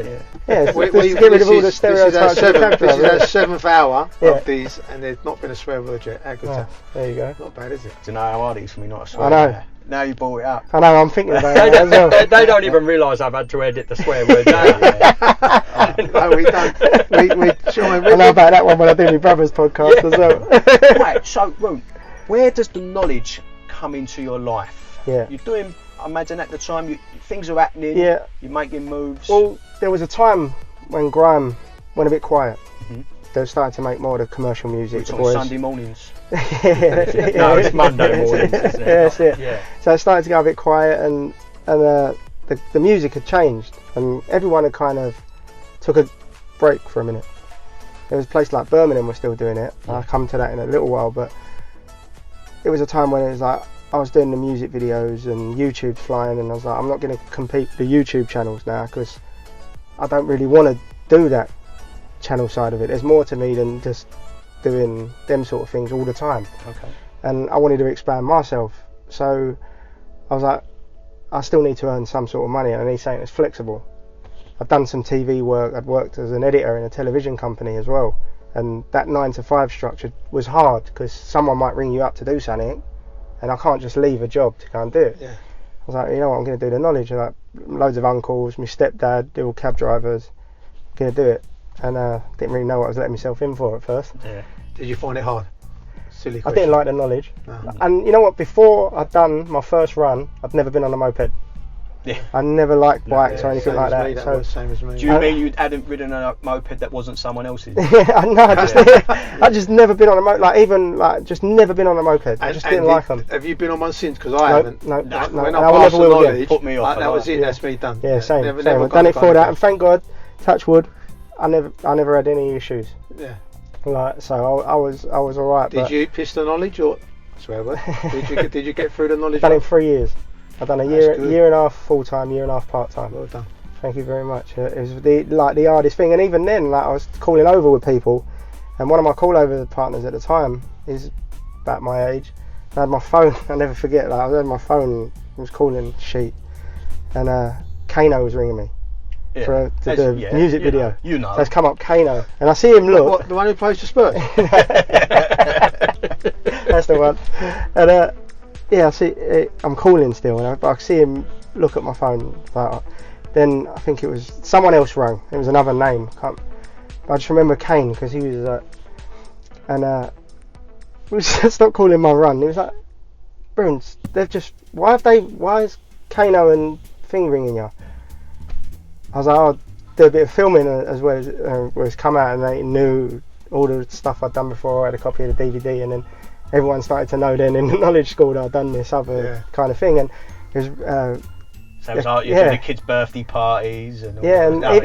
We get rid of all the stereotypes of cab drivers. This is our 7th hour of these, and there's not been a swear word yet. How good's that? There you go. Not bad, is it? Do you know how hard it is for me not to swear? I know. Now you brought it up. I know, I'm thinking about it as well. They don't even realise I've had to edit the swear word. No, we don't. I know about that one when I do my brother's podcast as well. Right, so Roon, where does the knowledge come into your life? Yeah. You're doing, I imagine at the time, things are happening, you're making moves. Well, there was a time when grime went a bit quiet. They started to make more of the commercial music. Which on Sunday mornings? No, it's Monday mornings, isn't it? That's it. Yeah. So it started to go a bit quiet, and the music had changed, and everyone had kind of took a break for a minute. There was a place like Birmingham was still doing it. I'll come to that in a little while, but it was a time when it was like I was doing the music videos and YouTube's flying, and I was like, I'm not going to compete with the YouTube channels now because I don't really want to do that channel side of it. There's more to me than just doing them sort of things all the time. Okay. And I wanted to expand myself, so I was like, I still need to earn some sort of money, and I need something that's flexible. I'd done some TV work. I'd worked as an editor in a television company as well, and that 9 to 5 structure was hard because someone might ring you up to do something, and I can't just leave a job to go and do it. Yeah. I was like, you know what, I'm going to do the knowledge. Like, loads of uncles, my stepdad, they're all cab drivers. Going to do it, and didn't really know what I was letting myself in for at first. Yeah. Did you find it hard? Silly I question. didn't like the knowledge. No. And you know what? Before I'd done my first run, I'd never been on a moped. Yeah. I never liked bikes or anything like that. So same as me. Do you mean you hadn't ridden a moped that wasn't someone else's? Yeah, no, I just never been on a moped. Just never been on a moped. I just didn't like them. Have you been on one since? Because I haven't. No. When I I passed the never will again. knowledge, Put me off. that was it. Yeah. That's me done. Yeah, same. Never I've gone done it for back. that, and thank God, touch wood, I never had any issues. Yeah. Like, so I was alright. Did you piss the knowledge or swear word? Did you get through the knowledge? I've done it 3 years. I've done a That's good. year and a half full time, year and a half part time. Well done. Thank you very much. It was the hardest thing, and even then, like, I was calling over with people, and one of my call over partners at the time is about my age. I had my phone. I never forget. Like, I had my phone. I was calling Sheet, and Kano was ringing me to do a music video. You know. So it's come up Kano, and I see him look. What, the one who plays for Spurs? That's the one. And yeah, I see. I'm calling still, and I see him look at my phone. Like, then I think it was someone else rang. It was another name. I just remember Kane because he was and we stopped calling my run. He was like, "Bruns, they've just why is Kano and Thing ringing you?" I was like, "Oh, did a bit of filming as well as where it's come out, and they knew all the stuff I'd done before. I had a copy of the DVD, and then everyone started to know then in the knowledge school that I'd done this other kind of thing, and it was." So it was like you did the kids' birthday parties and all and that.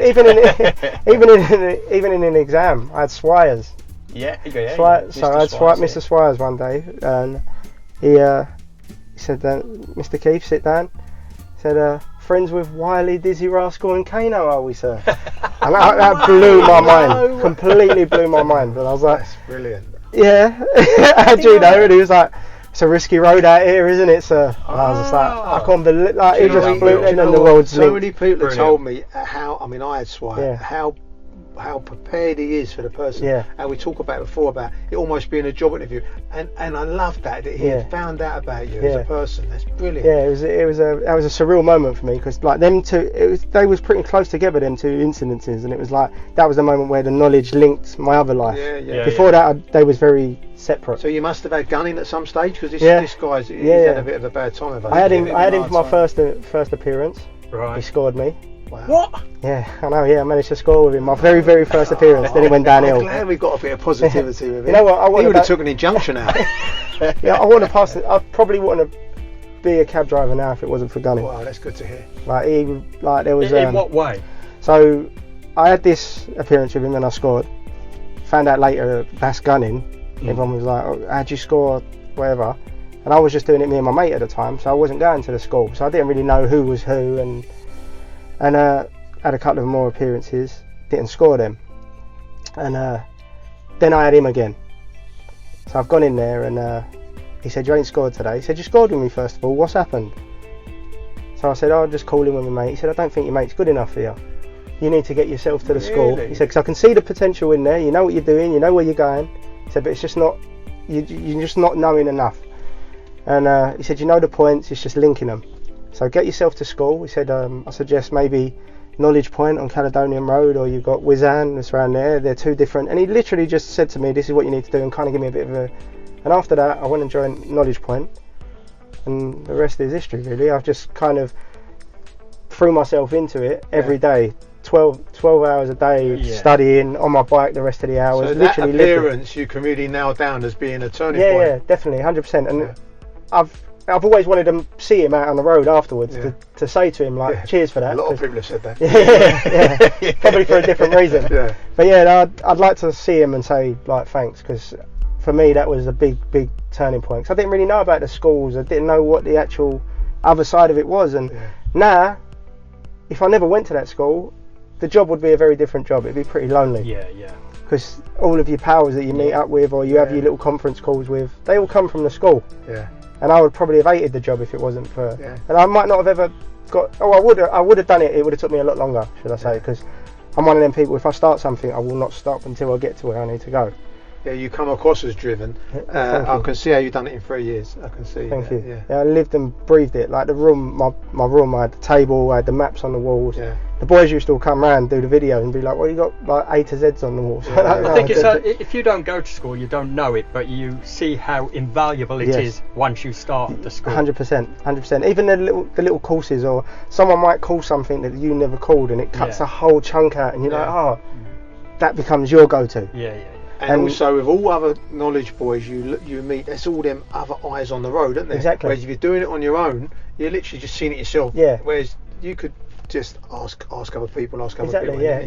even in an exam, I had Swires. Yeah. So I had Mr. Swires one day, and he said, "Mr. Keith, sit down." He said, "Friends with Wiley, Dizzy Rascal, and Kano, are we, sir?" And that blew my mind. Completely blew my mind. And I was like, "That's brilliant." Yeah. How do you know? And he was like, "It's a risky road out here, isn't it, sir?" And I was just like, I can't believe, like, it just blew, and then the world's so linked. many people have told me how, I mean, I had Swire, how prepared he is for the person. Yeah. And we talked about before about it almost being a job interview, and I love that he had found out about you as a person. That's brilliant. Yeah, that was a surreal moment for me because like them two, they was pretty close together, them two incidences, and it was like that was the moment where the knowledge linked my other life. Before that, they was very separate. So you must have had gunning at some stage because this guy's he's had a bit of a bad time of it. I had him for my first appearance. Right. He scored me. Wow. What? Yeah, I know. Yeah, I managed to score with him. My very, very first appearance. Then it went downhill. I'm glad we got a bit of positivity with him. You know what? He would have took an injunction out. Yeah, I want to pass it. I probably wouldn't be a cab driver now if it wasn't for gunning. Wow, that's good to hear. There was. In what way? So I had this appearance with him and I scored. Found out later that's gunning. Everyone was like, "Oh, how'd you score?" Whatever. And I was just doing it me and my mate at the time, so I wasn't going to the school, so I didn't really know who was who, and had a couple of more appearances, didn't score them, and then I had him again. So I've gone in there and he said, "You ain't scored today." He said, "You scored with me first of all, what's happened?" So I said, "Oh, I'm just calling with my mate." He said, "I don't think your mate's good enough for you. You need to get yourself to the school." He said, "Because I can see the potential in there, you know what you're doing, you know where you're going." He said, "But it's just not, you're just not knowing enough." And he said, "You know the points, it's just linking them. So get yourself to school." He said, "I suggest maybe Knowledge Point on Caledonian Road, or you've got Wizan that's around there. They're two different." And he literally just said to me, "This is what you need to do," and kind of give me a bit of a... And after that, I went and joined Knowledge Point, and the rest is history, really. I've just kind of threw myself into it every day. 12 hours a day studying, on my bike the rest of the hours. So literally that appearance you can really nail down as being a turning point. Yeah, definitely, 100%. And I've always wanted to see him out on the road afterwards to say to him, like, cheers for that. A lot of people have said that. Yeah. Probably for a different reason. Yeah. But yeah, I'd like to see him and say, like, thanks, because for me that was a big turning point. 'Cause I didn't really know about the schools. I didn't know what the actual other side of it was. And now, if I never went to that school, the job would be a very different job. It'd be pretty lonely. Yeah. Because all of your pals that you meet up with, or you have your little conference calls with, they all come from the school. Yeah. and I would probably have hated the job if it wasn't for. Yeah. And I might not have ever got. Oh, I would have done it. It would have took me a lot longer, should I say? Because I'm one of them people. If I start something, I will not stop until I get to where I need to go. Yeah, you come across as driven. I can see how you've done it in 3 years. I can see. Thank you. Yeah. I lived and breathed it. Like the room, my room, I had the table, I had the maps on the walls. Yeah. The boys used to all come round, do the video, and be like, "Well, you got like A to Z's on the walls." I think if you don't go to school, you don't know it, but you see how invaluable it is once you start the school. 100%. Even the little courses, or someone might call something that you never called, and it cuts a whole chunk out, and you're like, "Oh, that becomes your go-to." Yeah. And also with all other knowledge boys you meet, there's all them other eyes on the road, isn't there? Exactly. Whereas if you're doing it on your own, you're literally just seeing it yourself. Yeah. Whereas you could just ask other people, Exactly. Yeah.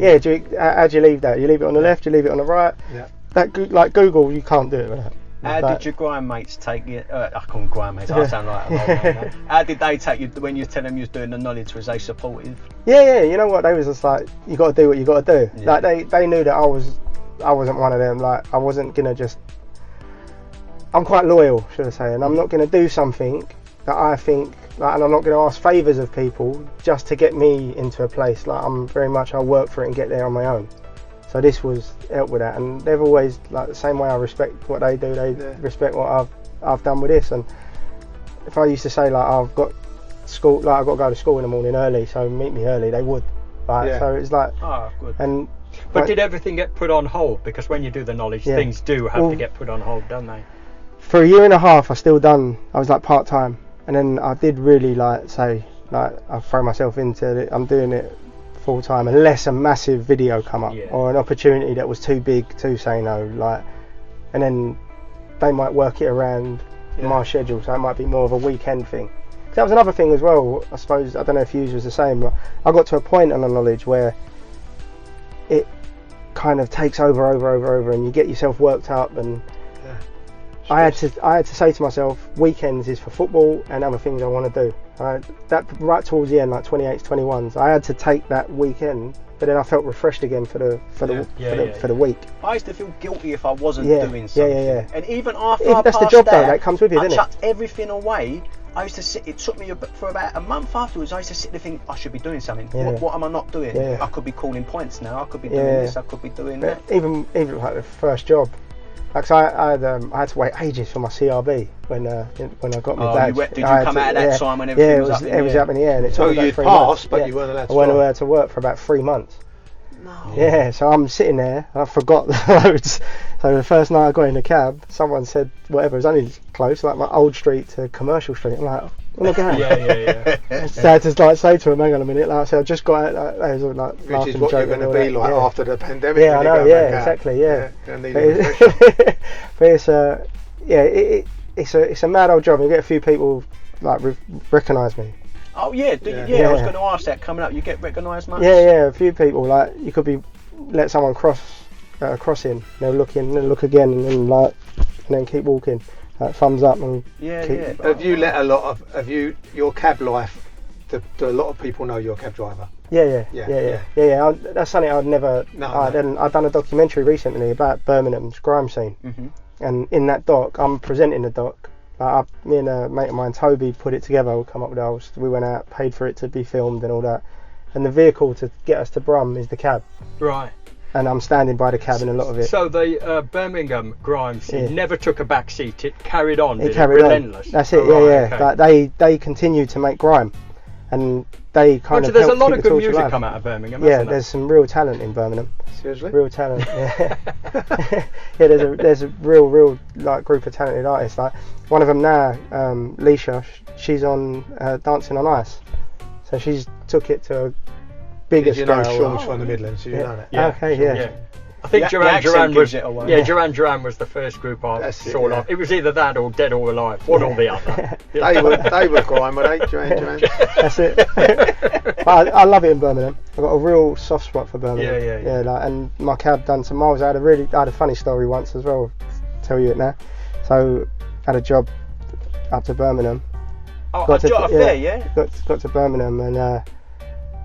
How do you leave that? You leave it on the left. You leave it on the right. Yeah. That like Google, you can't do it with that. How did your grime mates take you? I call them grime mates. I sound like an old man now. How did they take you when you tell them you was doing the knowledge? Was they supportive? Yeah. You know what? They was just like, you got to do what you got to do. Yeah. Like they knew that I wasn't one of them. Like I wasn't gonna just. I'm quite loyal, should I say, and I'm not gonna do something that I think. Like, and I'm not gonna ask favours of people just to get me into a place. Like I'm very much, I'll work for it and get there on my own. So this was help with that, and they've always, like, the same way I respect what they do, they respect what I've done with this. And if I used to say, like, I've got school, like I've got to go to school in the morning early, so meet me early, they would. Like, so it's like, good. And but like, did everything get put on hold? Because when you do the knowledge, things do have to get put on hold, don't they? For a year and a half, I was like part time, and then I did really like say, like, I throw myself into it. I'm doing it full time unless a massive video come up or an opportunity that was too big to say no, like, and then they might work it around my schedule, so it might be more of a weekend thing. That was another thing as well, I suppose. I don't know if yours was the same, but I got to a point on the knowledge where it kind of takes over, and you get yourself worked up, and I had to say to myself, weekends is for football and other things I want to do. That right towards the end, like 28s, 21s, I had to take that weekend, but then I felt refreshed again for the week. I used to feel guilty if I wasn't doing something. And even after that's the job though, that comes with you, I isn't chucked everything away. I used to sit. It took me for about a month afterwards. I used to sit there think I should be doing something. What am I not doing? I could be calling points now. I could be doing this. I could be doing that. Even like the first job. Like, I had to wait ages for my CRB when I got my badge. Did you come out at that time when everything was up in the air? It was up in the air, and it took you passed, but you weren't allowed to. I weren't allowed to work for about 3 months. No. Yeah, so I'm sitting there, and I forgot the roads. So the first night I got in the cab, someone said whatever, it was only close, like my old street to Commercial Street. I'm like, where am I going? So I had to like say to him, hang on a minute, like I said, I just got out, like, they was like which laughing, is what you're going to be like after the pandemic. Yeah, I know, exactly, but it's a mad old job. You get a few people like recognise me. Oh yeah, I was going to ask that. Coming up, you get recognised much? Yeah, a few people. Like, you could be let someone crossing, they'll look in, then look again, and then keep walking. Like, thumbs up and keep. Have you let your cab life? Do a lot of people know you're a cab driver? Yeah. That's something I'd never. I'd done a documentary recently about Birmingham's grime scene, and in that doc, I'm presenting the doc. Me and a mate of mine, Toby, put it together. We come up with ours. We went out, paid for it to be filmed and all that. And the vehicle to get us to Brum is the cab. Right. And I'm standing by the cab in a lot of it. So the Birmingham grime scene never took a back seat. It carried on. It carried relentless. On. That's it. Okay. Like, they continue to make grime, and they kind of. There's a lot of good music come out of Birmingham. There's some real talent in Birmingham. Seriously? Real talent. Yeah. There's a real like group of talented artists. Like, one of them now, Leisha, she's on Dancing on Ice, so she's took it to a bigger scale. You know Sean's from the Midlands, so you know that. Okay. I think Duran Duran was the first group I saw. Yeah. It was either that or Dead or Alive, one or the other. They were grime, were they? Duran. That's it. I love it in Birmingham. I've got a real soft spot for Birmingham. Yeah. Like, and my cab done some miles. I had a funny story once as well. I'll tell you it now. So I had a job up to Birmingham. Got to Birmingham and.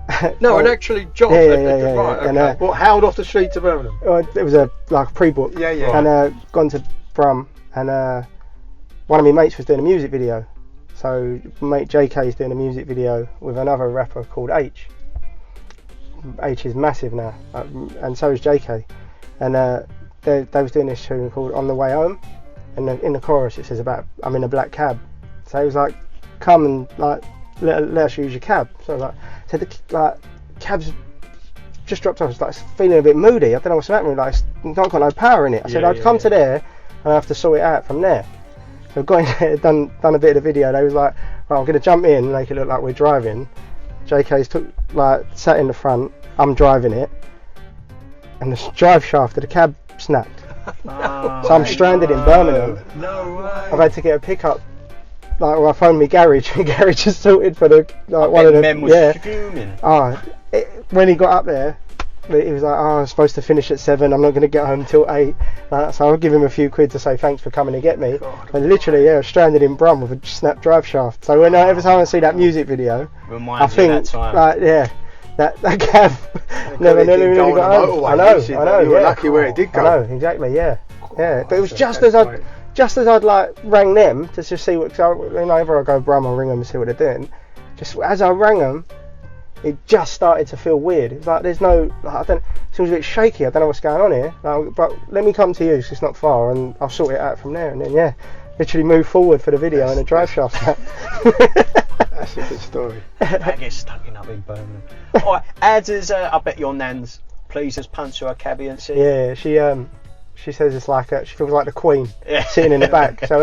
An actually job. Right, okay. And howled off the street to Birmingham? It was a pre-book. Yeah. And gone to Brum, and one of my mates was doing a music video. So mate JK is doing a music video with another rapper called H. H is massive now, and so is JK. And they was doing this tune called On the Way Home, and in the chorus it says about I'm in a black cab. So he was like, come and like let us use your cab. So I was like, so the cab's just dropped off. I was like feeling a bit moody. I don't know what's happening. Like it's not got no power in it. I said I'd come to there and I have to sort it out from there. So got in there, done a bit of the video. They was like, right, I'm gonna jump in, make it look like we're driving. JK's sat in the front. I'm driving it, and the drive shaft of the cab snapped. So I'm stranded in Birmingham. No way. I've had to get a pickup. Like, I phoned me garage. My garage is sorted for the one of the men was fuming. When he got up there, he was like, I'm supposed to finish at 7. I'm not going to get home till 8. So I'll give him a few quid to say thanks for coming to get me. And literally, I was stranded in Brum with a snapped drive shaft. So every time I see that music video, I think, that cab never really got home. I know. You were lucky where it did go. I know, exactly, yeah. But it was just as I'd like rang them to just see what. Whenever I go Brum, I'll ring them and see what they're doing. Just as I rang them, it just started to feel weird. It's like there's no, it feels a bit shaky. I don't know what's going on here. But let me come to you, 'cause it's not far, and I'll sort it out from there. And then literally move forward for the video and the drive shaft. That's a good story. That gets stuck in up in Birmingham. All right, how does I bet your nan's please as puncher a cabbie and see? Yeah, she says it's like she feels like the Queen sitting in the back. So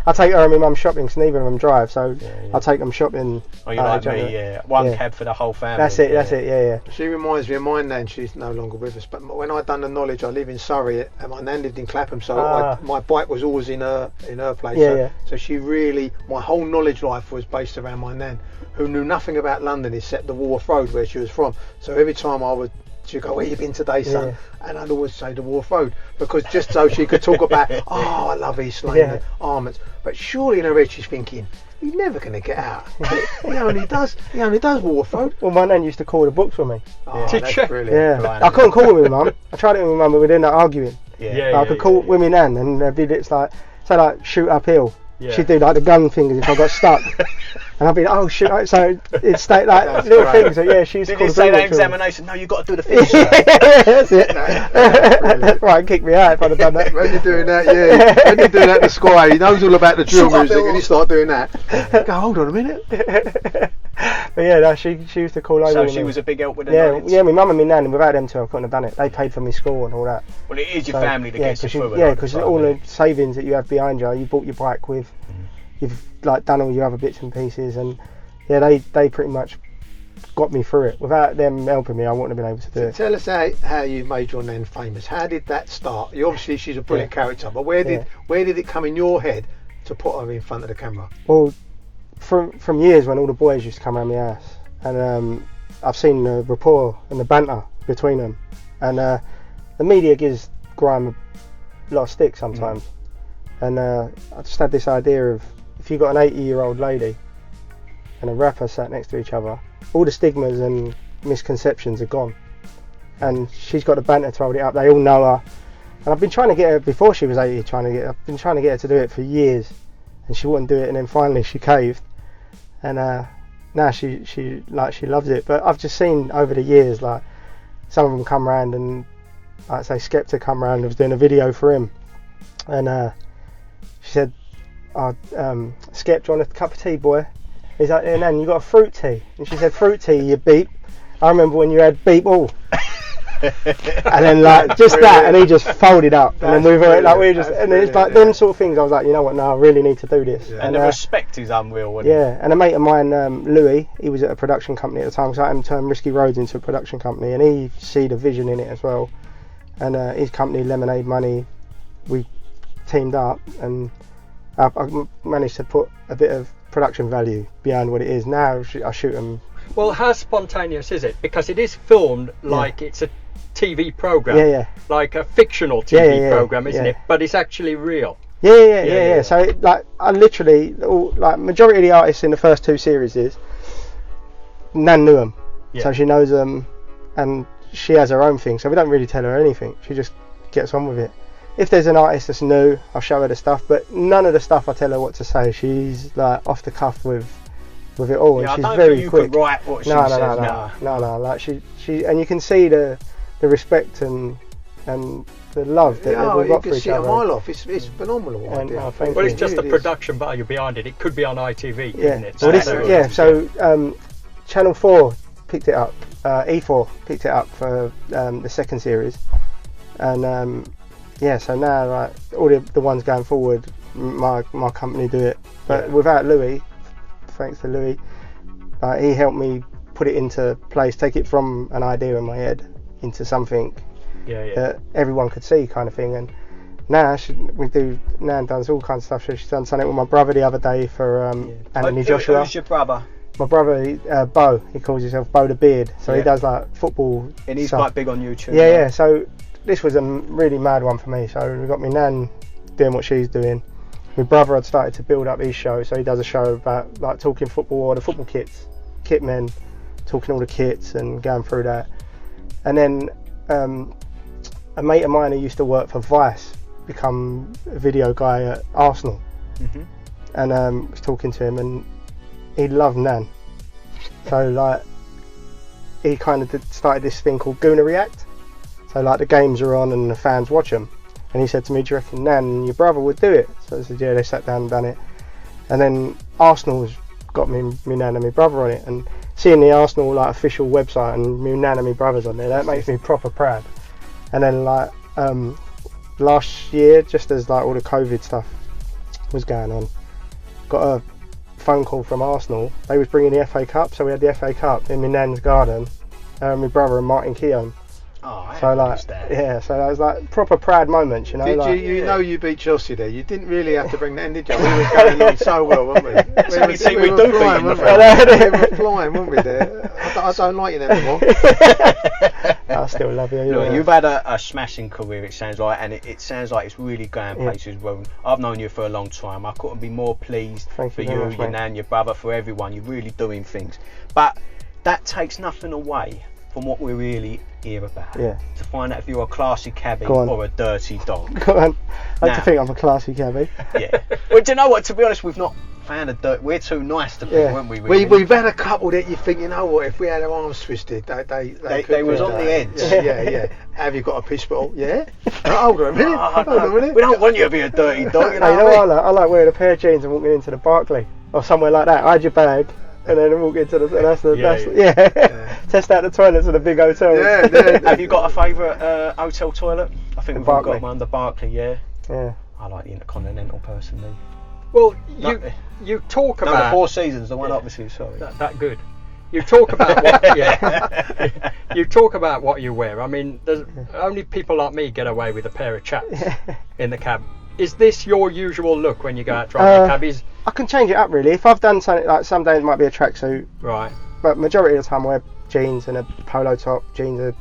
I take her and my mum shopping, because neither of them drive. So I take them shopping. Oh, you like me? One cab for the whole family. That's it. Yeah. She reminds me of my nan. She's no longer with us. But when I done the knowledge, I live in Surrey, and my nan lived in Clapham. So my bike was always in her place. So she really, my whole knowledge life was based around my nan, who knew nothing about London except the Wharf Road where she was from. So every time she'd go, where you been today, son? And I'd always say the Wharf Road, because just so she could talk about, I love East Lane, Arments. But surely in her head she's thinking, he's never going to get out. He only does Wharf Road. Well, my nan used to call the books for me. That's brilliant. Yeah, I couldn't call with my mum. I tried it with my mum, but we'd end up arguing. I could call with my nan, and there'd be it's like, say like shoot uphill. She'd do like the gun fingers if I got stuck. And I'd be like, oh shit, so it'd stay like little things. So she used to call the say that examination, no, you've got to do the finish. That's it. Right, kick me out if I'd have done that. When you're doing that, when you're doing that to Squire, he knows all about the drill music, and you start doing that. Go, hold on a minute. But she used to call over. So she was a big help with the knowledge? Yeah, my mum and my nan, and without them two I couldn't have done it. They paid for me school and all that. Well, it is your family that gets you through it. Yeah, because all the savings that you have behind you bought your bike with, you've like done all your other bits and pieces, and they pretty much got me through it. Without them helping me, I wouldn't have been able to do it. Tell us how you made your nan famous. How did that start? She's a brilliant character, but where did it come in your head to put her in front of the camera? Well, from years when all the boys used to come around my house, and I've seen the rapport and the banter between them, and the media gives Grime a lot of stick sometimes. And I just had this idea of, if you've got an 80-year-old lady and a rapper sat next to each other, all the stigmas and misconceptions are gone, and she's got the banter to hold it up. They all know her, and I've been trying to get her before she was 80. I've been trying to get her to do it for years, and she wouldn't do it. And then finally she caved, and now she loves it. But I've just seen over the years, like, some of them come round, and like say Skepta come round and was doing a video for him, and she said, Skep, do you want a cup of tea, boy? He's like, Nan, you got a fruit tea? And she said, fruit tea, you beep. I remember when you had beep all. And then like just that, and he just folded up. And then we were like, and it's like them sort of things. I was like, you know what? No, I really need to do this. And the respect is unreal, wasn't it? Yeah, and a mate of mine, Louis, he was at a production company at the time, so I had him turn Risky Roadz into a production company, and he see the vision in it as well. And his company, Lemonade Money, we teamed up, and I managed to put a bit of production value behind what it is. Now I shoot them. Well, how spontaneous is it? Because it is filmed like it's a TV program, like a fictional TV program, isn't it? But it's actually real. Yeah. So like, I literally, majority of the artists in the first 2 series Nan knew them, so she knows them, and she has her own thing. So we don't really tell her anything. She just gets on with it. if there's an artist that's new, I'll show her the stuff, but none of the stuff I tell her what to say. She's like off the cuff with it all, and she's very quick. Could write what she says. No. Like she, and you can see the respect and the love that we've got for each other. A mile off. It's phenomenal. Well, it's just the production value behind it. It could be on ITV, couldn't it? So Channel 4 picked it up. E4 picked it up for the second series, and so now like all the ones going forward, my company do it. But without Louis, thanks to Louis, he helped me put it into place, take it from an idea in my head into something that everyone could see, kind of thing. And now Nan does all kinds of stuff. She's done something with my brother the other day for Anthony Joshua. Who's your brother? My brother, Bo. He calls himself Bo the Beard. So he does like football. And he's stuff. quite big on YouTube. Yeah. So this was a really mad one for me. So we got my Nan doing what she's doing. My brother had started to build up his show. So he does a show about like talking football, or the football kit men, talking all the kits and going through that. And then a mate of mine who used to work for Vice become a video guy at Arsenal. And was talking to him, and he loved Nan. So like he kind of started this thing called Gooner React. So like the games are on and the fans watch them. And he said to me, do you reckon Nan and your brother would do it? So I said, yeah. They sat down and done it. And then Arsenal's got me Nan and my brother on it. And seeing the Arsenal like official website and me Nan and my brother's on there, that makes me proper proud. And then like last year, just as like all the COVID stuff was going on, got a phone call from Arsenal. They was bringing the FA Cup, so we had the FA Cup in my Nan's garden, my brother and Martin Keown. So like, so that was like proper proud moments, you know. Did like, you beat Chelsea there? You didn't really have to bring that in, did you? We were going on so well, weren't we? We were flying, weren't we there? I don't like you anymore. I still love you. Look, you've had a smashing career, it sounds like, and it sounds like it's really going places well. I've known you for a long time. I couldn't be more pleased for you, your Nan, your brother, for everyone. You're really doing things. But that takes nothing away from what we're really here about. To find out if you're a classy cabbie or a dirty dog. Go on. I like to think I'm a classy cabbie. Well, do you know what? To be honest, we've not found a dirt. We're too nice to people, weren't we? We've had a couple that you think, you know what? If we had our arms twisted, they was on the edge. Yeah. Have you got a piss bottle? Yeah. Hold on a minute. Hold on a minute. We don't want you to be a dirty dog. You know what I like wearing a pair of jeans and walking into the Barclay or somewhere like that. Hide your bag. And then walk into the test out the toilets at a big hotel. Have you got a favourite hotel toilet? I think we've all got one, the Barclay. Yeah. I like the Intercontinental personally. Well, you talk about the Four Seasons, the one obviously. Sorry, that good. You talk about what, you talk about what you wear. I mean, there's only people like me get away with a pair of chaps in the cab. Is this your usual look when you go out driving cabbies? I can change it up really. If I've done something, like some days it might be a tracksuit. Right. But majority of the time I wear jeans and a polo top. Jeans are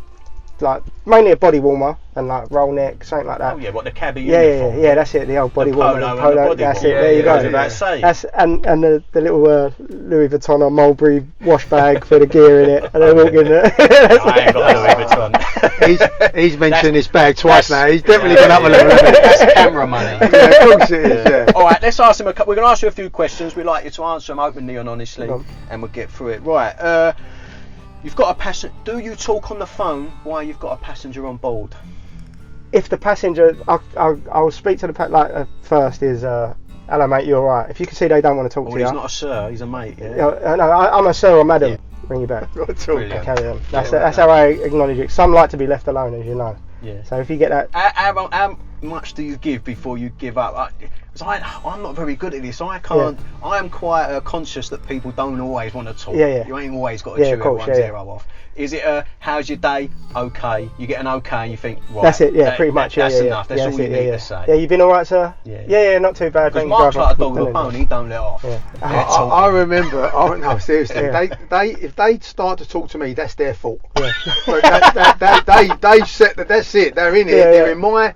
like mainly a body warmer and like roll neck, something like that. Oh yeah, what the cabbie uniform? Yeah, that's it. The old body warmer. Polo, that's it. There you go. That's and the little Louis Vuitton or Mulberry wash bag for the gear in it, and then walk in there. I ain't got Louis Vuitton. He's mentioned his bag twice now. He's definitely gone up a level. That's camera money. Of course it is. Yeah. All right, let's ask him. We're going to ask you a few questions. We'd like you to answer them openly and honestly, and we'll get through it. Right. You've got a passenger. Do you talk on the phone while you've got a passenger on board? If the passenger, I'll speak to the first is, hello mate, you alright? If you can see they don't want to talk to you. He's not a sir, he's a mate. Yeah. No, I'm a sir or madam. Bring you back. Carry on. That's how I acknowledge it. Some like to be left alone, as you know. Yeah. So if you get that. How much do you give before you give up? I'm not very good at this. I can't. I am quite conscious that people don't always want to talk. You ain't always got to chew everyone's ear off. Is it how's your day? Okay. You get an okay and you think, right. That's it. Yeah, pretty much. That's enough. That's all you need to say. Yeah, you been alright, sir? Yeah, not too bad. Because Mark's like a dog with a bone. He don't let off. I remember. No, seriously. If they start to talk to me, that's their fault. But they set that. That's it. They're in it. They're in my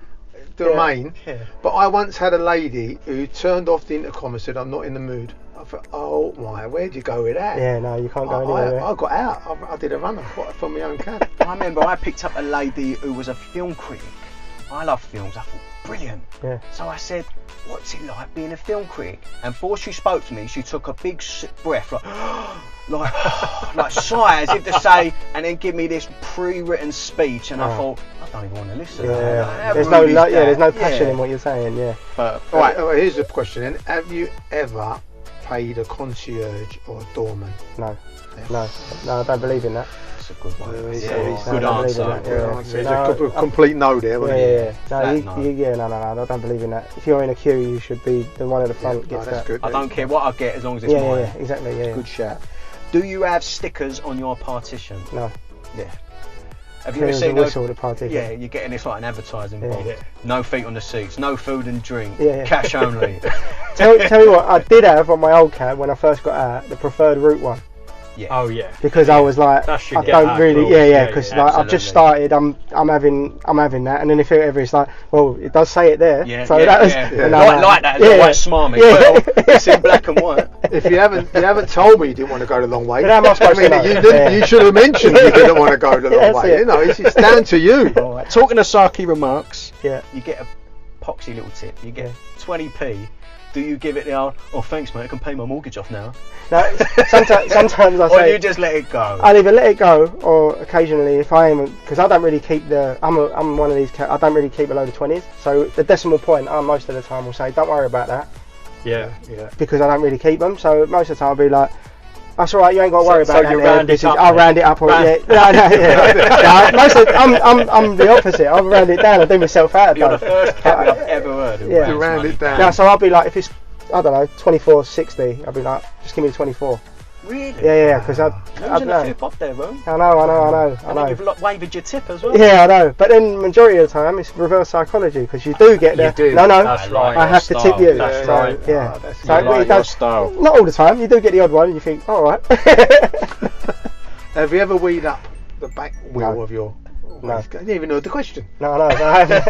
domain. But I once had a lady who turned off the intercom and said, I'm not in the mood. I thought, oh my, where'd you go with that? Yeah, no, you can't go anywhere. I got out. I did a runner from my own cab. I remember I picked up a lady who was a film critic I love films. I thought, brilliant. Yeah. So I said, what's it like being a film critic? And before she spoke to me, she took a big breath, like sigh, as if to say, and then give me this pre-written speech. And I thought, I don't even want to listen. Yeah. There's no passion in what you're saying. Yeah. But All right, here's the question then. Have you ever paid a concierge or a doorman? No, I don't believe in that. that's a good one. Good answer. It's a complete no there, wasn't it? No, I don't believe in that. If you're in a queue, you should be the one at the front gets that. Good. I don't care what I get as long as it's mine. Yeah, exactly. Yeah. Good shout. Do you have stickers on your partition? No. Yeah. Have you ever seen those? The partition. Yeah, you're getting this like an advertising board. Yeah. No feet on the seats, no food and drink, Yeah. cash only. Tell you what, I did have on my old cab when I first got out the preferred route one. Yeah. Oh yeah. Because I was like, That should I get don't out really, rules. because like absolutely. I've just started, I'm having that, and then if ever it's like, well, it does say it there, Yeah, so yeah, that was yeah. no, Like that, it's quite smarmy. Yeah. Well, it's in black and white. If you haven't told me you didn't want to go the long way, But how am I supposed to know? you should have mentioned you didn't want to go the long That's way. it. You know, it's down to you. All right. Talking of Saki remarks, Yeah. you get a poxy little tip. You get Yeah. 20p. Do you give it the old, oh thanks mate, I can pay my mortgage off now? No, sometimes I Or say you just let it go? I'll either let it go, or occasionally if I am, because I don't really keep I'm one of these I don't really keep a load of 20s, so the decimal point I most of the time will say don't worry about that, Yeah. because I don't really keep them, so most of the time I'll be like, that's alright, you ain't got to worry So about that. you there, round it this is- up I'll then? round it up. No, most of I'm the opposite. I'll round it down and do myself out. You're the first cabbie I've ever heard of. Yeah. rounds To round money it down. No, so I'll be like, if it's, I don't know, 24.60, I'll be like, just give me the 24. Really? Yeah, because I Losing a few know. pop there, bro. I know. And then you've wavered your tip as well. Yeah, I know. But then majority of the time it's reverse psychology, because you do get there. You do. No, That's right. I have to tip you. That's so, right. Yeah. that's So right. it does, style. not all the time. You do get the odd one, and you think, all right. Have you ever weed up the back wheel No. of your? No. I didn't even know the question. No, I haven't.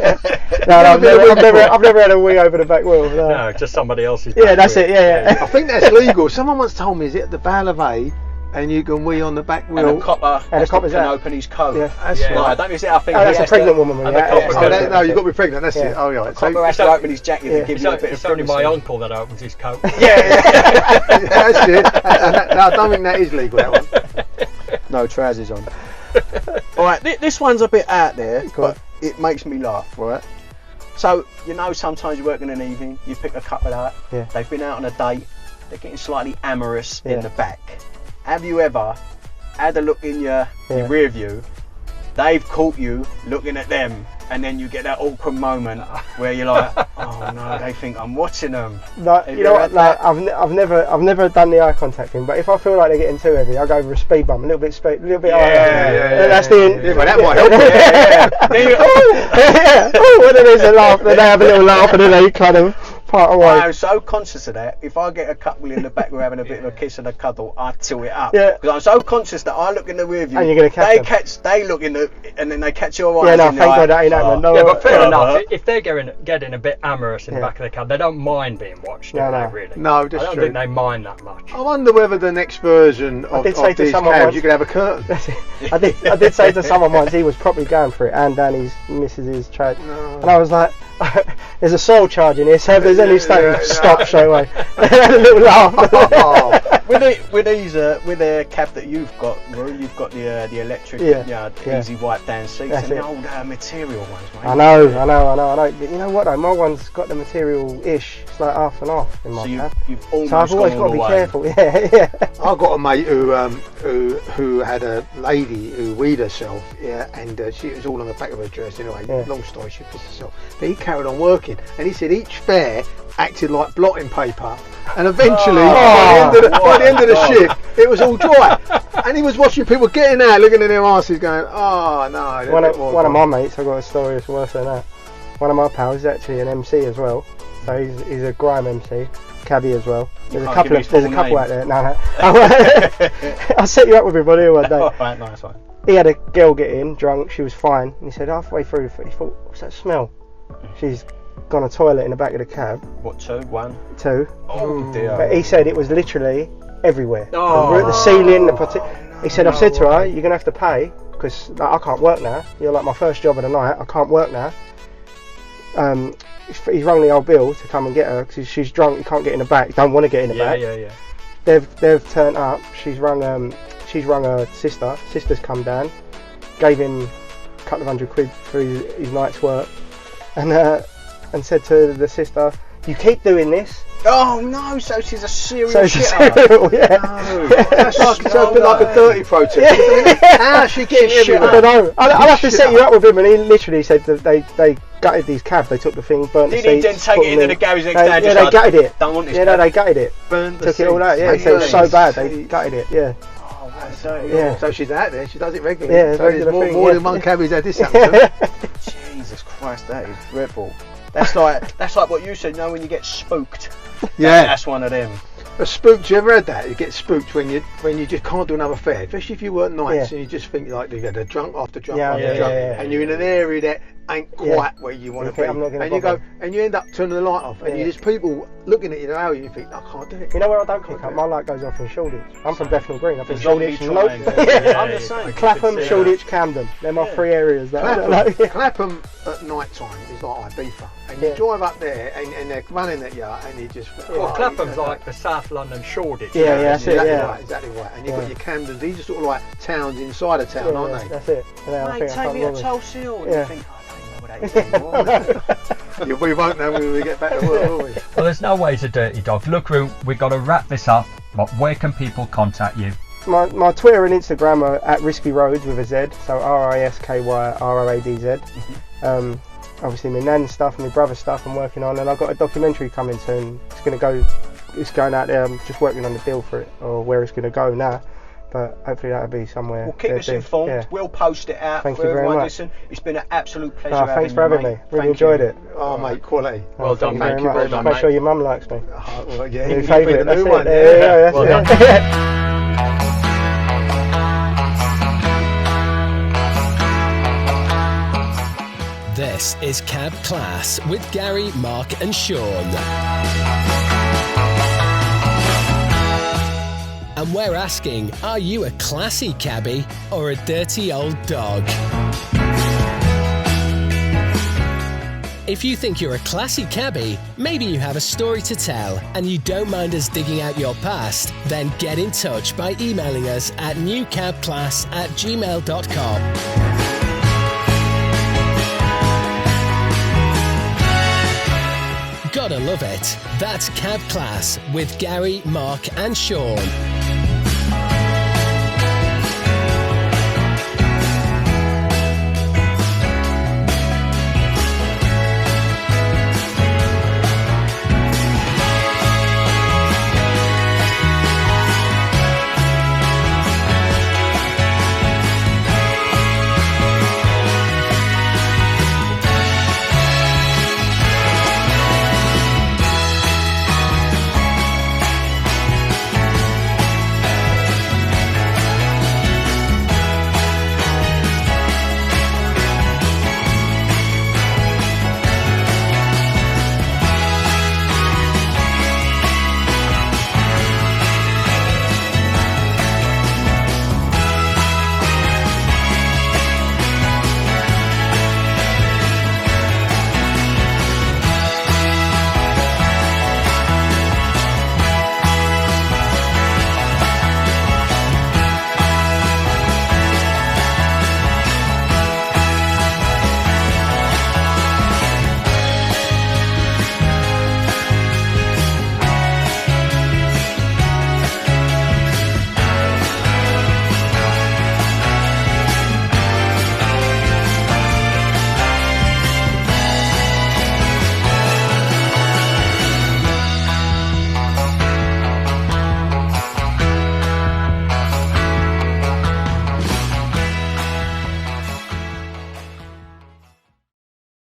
I've never had a wee over the back wheel. No. No, just somebody else's. Yeah, back that's wheel. it. Yeah. I think that's legal. Someone once told me, is it at the Vale of A, and you can wee on the back And wheel. the copper And the copper's can out. open his coat. Yeah. That's Yeah. No, I right. don't miss it. I think Oh, he that's a has pregnant to, woman. and the Yeah, copper's Oh, got that, it. no, you've got to be pregnant. That's Yeah. it. Oh, yeah. The copper has to open his jacket Yeah. to give It's, you a bit of it's only my privacy. uncle that opens his coat. That's it. No, I don't think that is legal. That one. No trousers on. Alright, this one's a bit out there, but it makes me laugh, right? So, you know, sometimes you work in an evening, you pick a couple out, Yeah. they've been out on a date, they're getting slightly amorous in Yeah. the back. Have you ever had a look in your Yeah. rear view, they've caught you looking at them, and then you get that awkward moment where you're like, oh no, they think I'm watching them. Like, Have you know you what? had Like, that? I've never done the eye contact thing. But if I feel like they're getting too heavy, I'll go over a speed bump, a little bit higher. That's the. Yeah, but that might help. Then you- When it is a laugh, then they have a little laugh, and then they kind of part I away. am so conscious of that. If I get a couple in the back, we're having a bit of a kiss and a cuddle, I tilt it up. Yeah. Because I'm so conscious that I look in the rear view. And you're gonna catch them. They look in the, and then they catch your eyes. Yeah, no, and thank you're God that ain't happening. No, Yeah, but fair Oh, enough. uh, If they're getting a bit amorous in the Yeah. back of the cab, they don't mind being watched, do No, they, no. really? No, I that's don't true. think they mind that much. I wonder whether the next version of did say to these someone cabs once- you could have a curtain. I did say to someone once, he was probably going for it, and Danny's missus' trade, and I was like, "There's a soul charge in here, so if there's any state, stop straight away." They had a little laugh. with the cab that you've got, Rory, you've got the electric, Yeah. easy wipe down seats, That's and the it. old material ones, mate. I know. You know what though? My one's got the material-ish. It's like half and half in my So cab. you've almost So I've always gone got all to be the way. careful. Yeah. I got a mate who had a lady who weed herself, and she was all on the back of her dress anyway. Yeah. Long story, she pissed herself. But he carried on working, and he said each fare acted like blotting paper, and eventually by the end of the shift, it was all dry. And he was watching people getting out, looking at their asses, going, "Oh no." One of my mates, I've got a story that's worse than that. One of my pals is actually an MC as well, so he's a grime MC, cabbie as well. There's a can't couple give his full out name. there. No. I'll set you up with everybody one day. Right, nice one. He had a girl get in drunk, she was fine, and he said halfway through, he thought, "What's that smell?" She's gone to the toilet in the back of the cab, What, 2, 1? too. Oh dear. But he said it was literally everywhere. Oh. The ceiling, he said, "I've said to her, you're going to have to pay, because I can't work now. You're like my first job of the night, I can't work now." he's rung the old Bill to come and get her because she's drunk. He can't get in the back. Don't want to get in the back. Yeah. They've turned up. She's rung her sister. Sister's come down, gave him a couple of £100 for his night's work, and said to the sister, "You keep doing this." Oh no! So she's a serial So she's shitter. serial, yeah. No. That's a bit like a dirty protest. How's she getting Shit. I everywhere? don't know. I'll have to set you up with him, and he literally said that they gutted these cabs. They took the thing, burnt the Did seats. he then take put it into them the garage next They- day? and yeah, just they gutted it. Don't want this. Yeah, no, they gutted it. Burned the Took it all out. Yeah, he seats. said it was so bad. Seats. They gutted it. Yeah. Oh, that's dirty. Yeah. So she's out there. She does it regularly. Yeah, so there's regular thing, more yeah. than one cabbie's had this happen. Jesus Christ, that is dreadful. That's like what you said. When you get spooked. Yeah. That's one of them. A spooked, you ever had that? You get spooked when you just can't do another fare, especially if you work nights Yeah. and you just think like you get a drunk after drunk Yeah, after yeah, drunk, yeah. and you're in an area that ain't quite where you want to be, I'm not gonna and you go bother. and you end up turning the light off, and Yeah. you just people looking at you now, and you think I can't do it. You know where I don't kick up? My light goes off in Shoreditch. I'm from Bethnal Green. I'm from There's Zombie Shoreditch. Nope. Triangle. I'm the same. Clapham, Shoreditch, Camden. They're my three areas. Clapham at night time is like Ibiza, and you Yeah. drive up there and they're running at you, and you just Well, Clapham's like the South London Shoreditch. Yeah, that's it. exactly Yeah. right, exactly right. And you've Yeah. got your Camdens. These are sort of like towns inside a town, aren't they? That's it. And then I Mate, think I take can't me to bother. Tulsa. Yeah. You think, I don't know what that is anymore. Yeah, we won't know when we get back to work, will we? Well, there's no way to dirty dog. Look, Roo, we've got to wrap this up, but where can people contact you? My Twitter and Instagram are at Risky Roadz with a Z, so RISKYROADZ. Obviously my nan's stuff and my brother's stuff I'm working on, and I've got a documentary coming soon. It's going out there. I'm just working on the deal for it, or where it's going to go now. But hopefully that'll be somewhere. Well, keep there us too. informed. Yeah. We'll post it out Thank for you very everyone. much. Listen, it's been an absolute pleasure. Thanks for having me. mate. Really Thank enjoyed you. it. Oh, mate, quality. Well done, Thank you mate. very much. Make sure your mum likes me. Oh, well, yeah, New you can be favourite. the That's new it. one. There you go, that's Well it. done. This is Cab Class with Gary, Mark and Sean. And we're asking, are you a classy cabbie or a dirty old dog? If you think you're a classy cabbie, maybe you have a story to tell and you don't mind us digging out your past, then get in touch by emailing us at newcabclass@gmail.com. Gotta love it. That's Cab Class with Gary, Mark and Sean.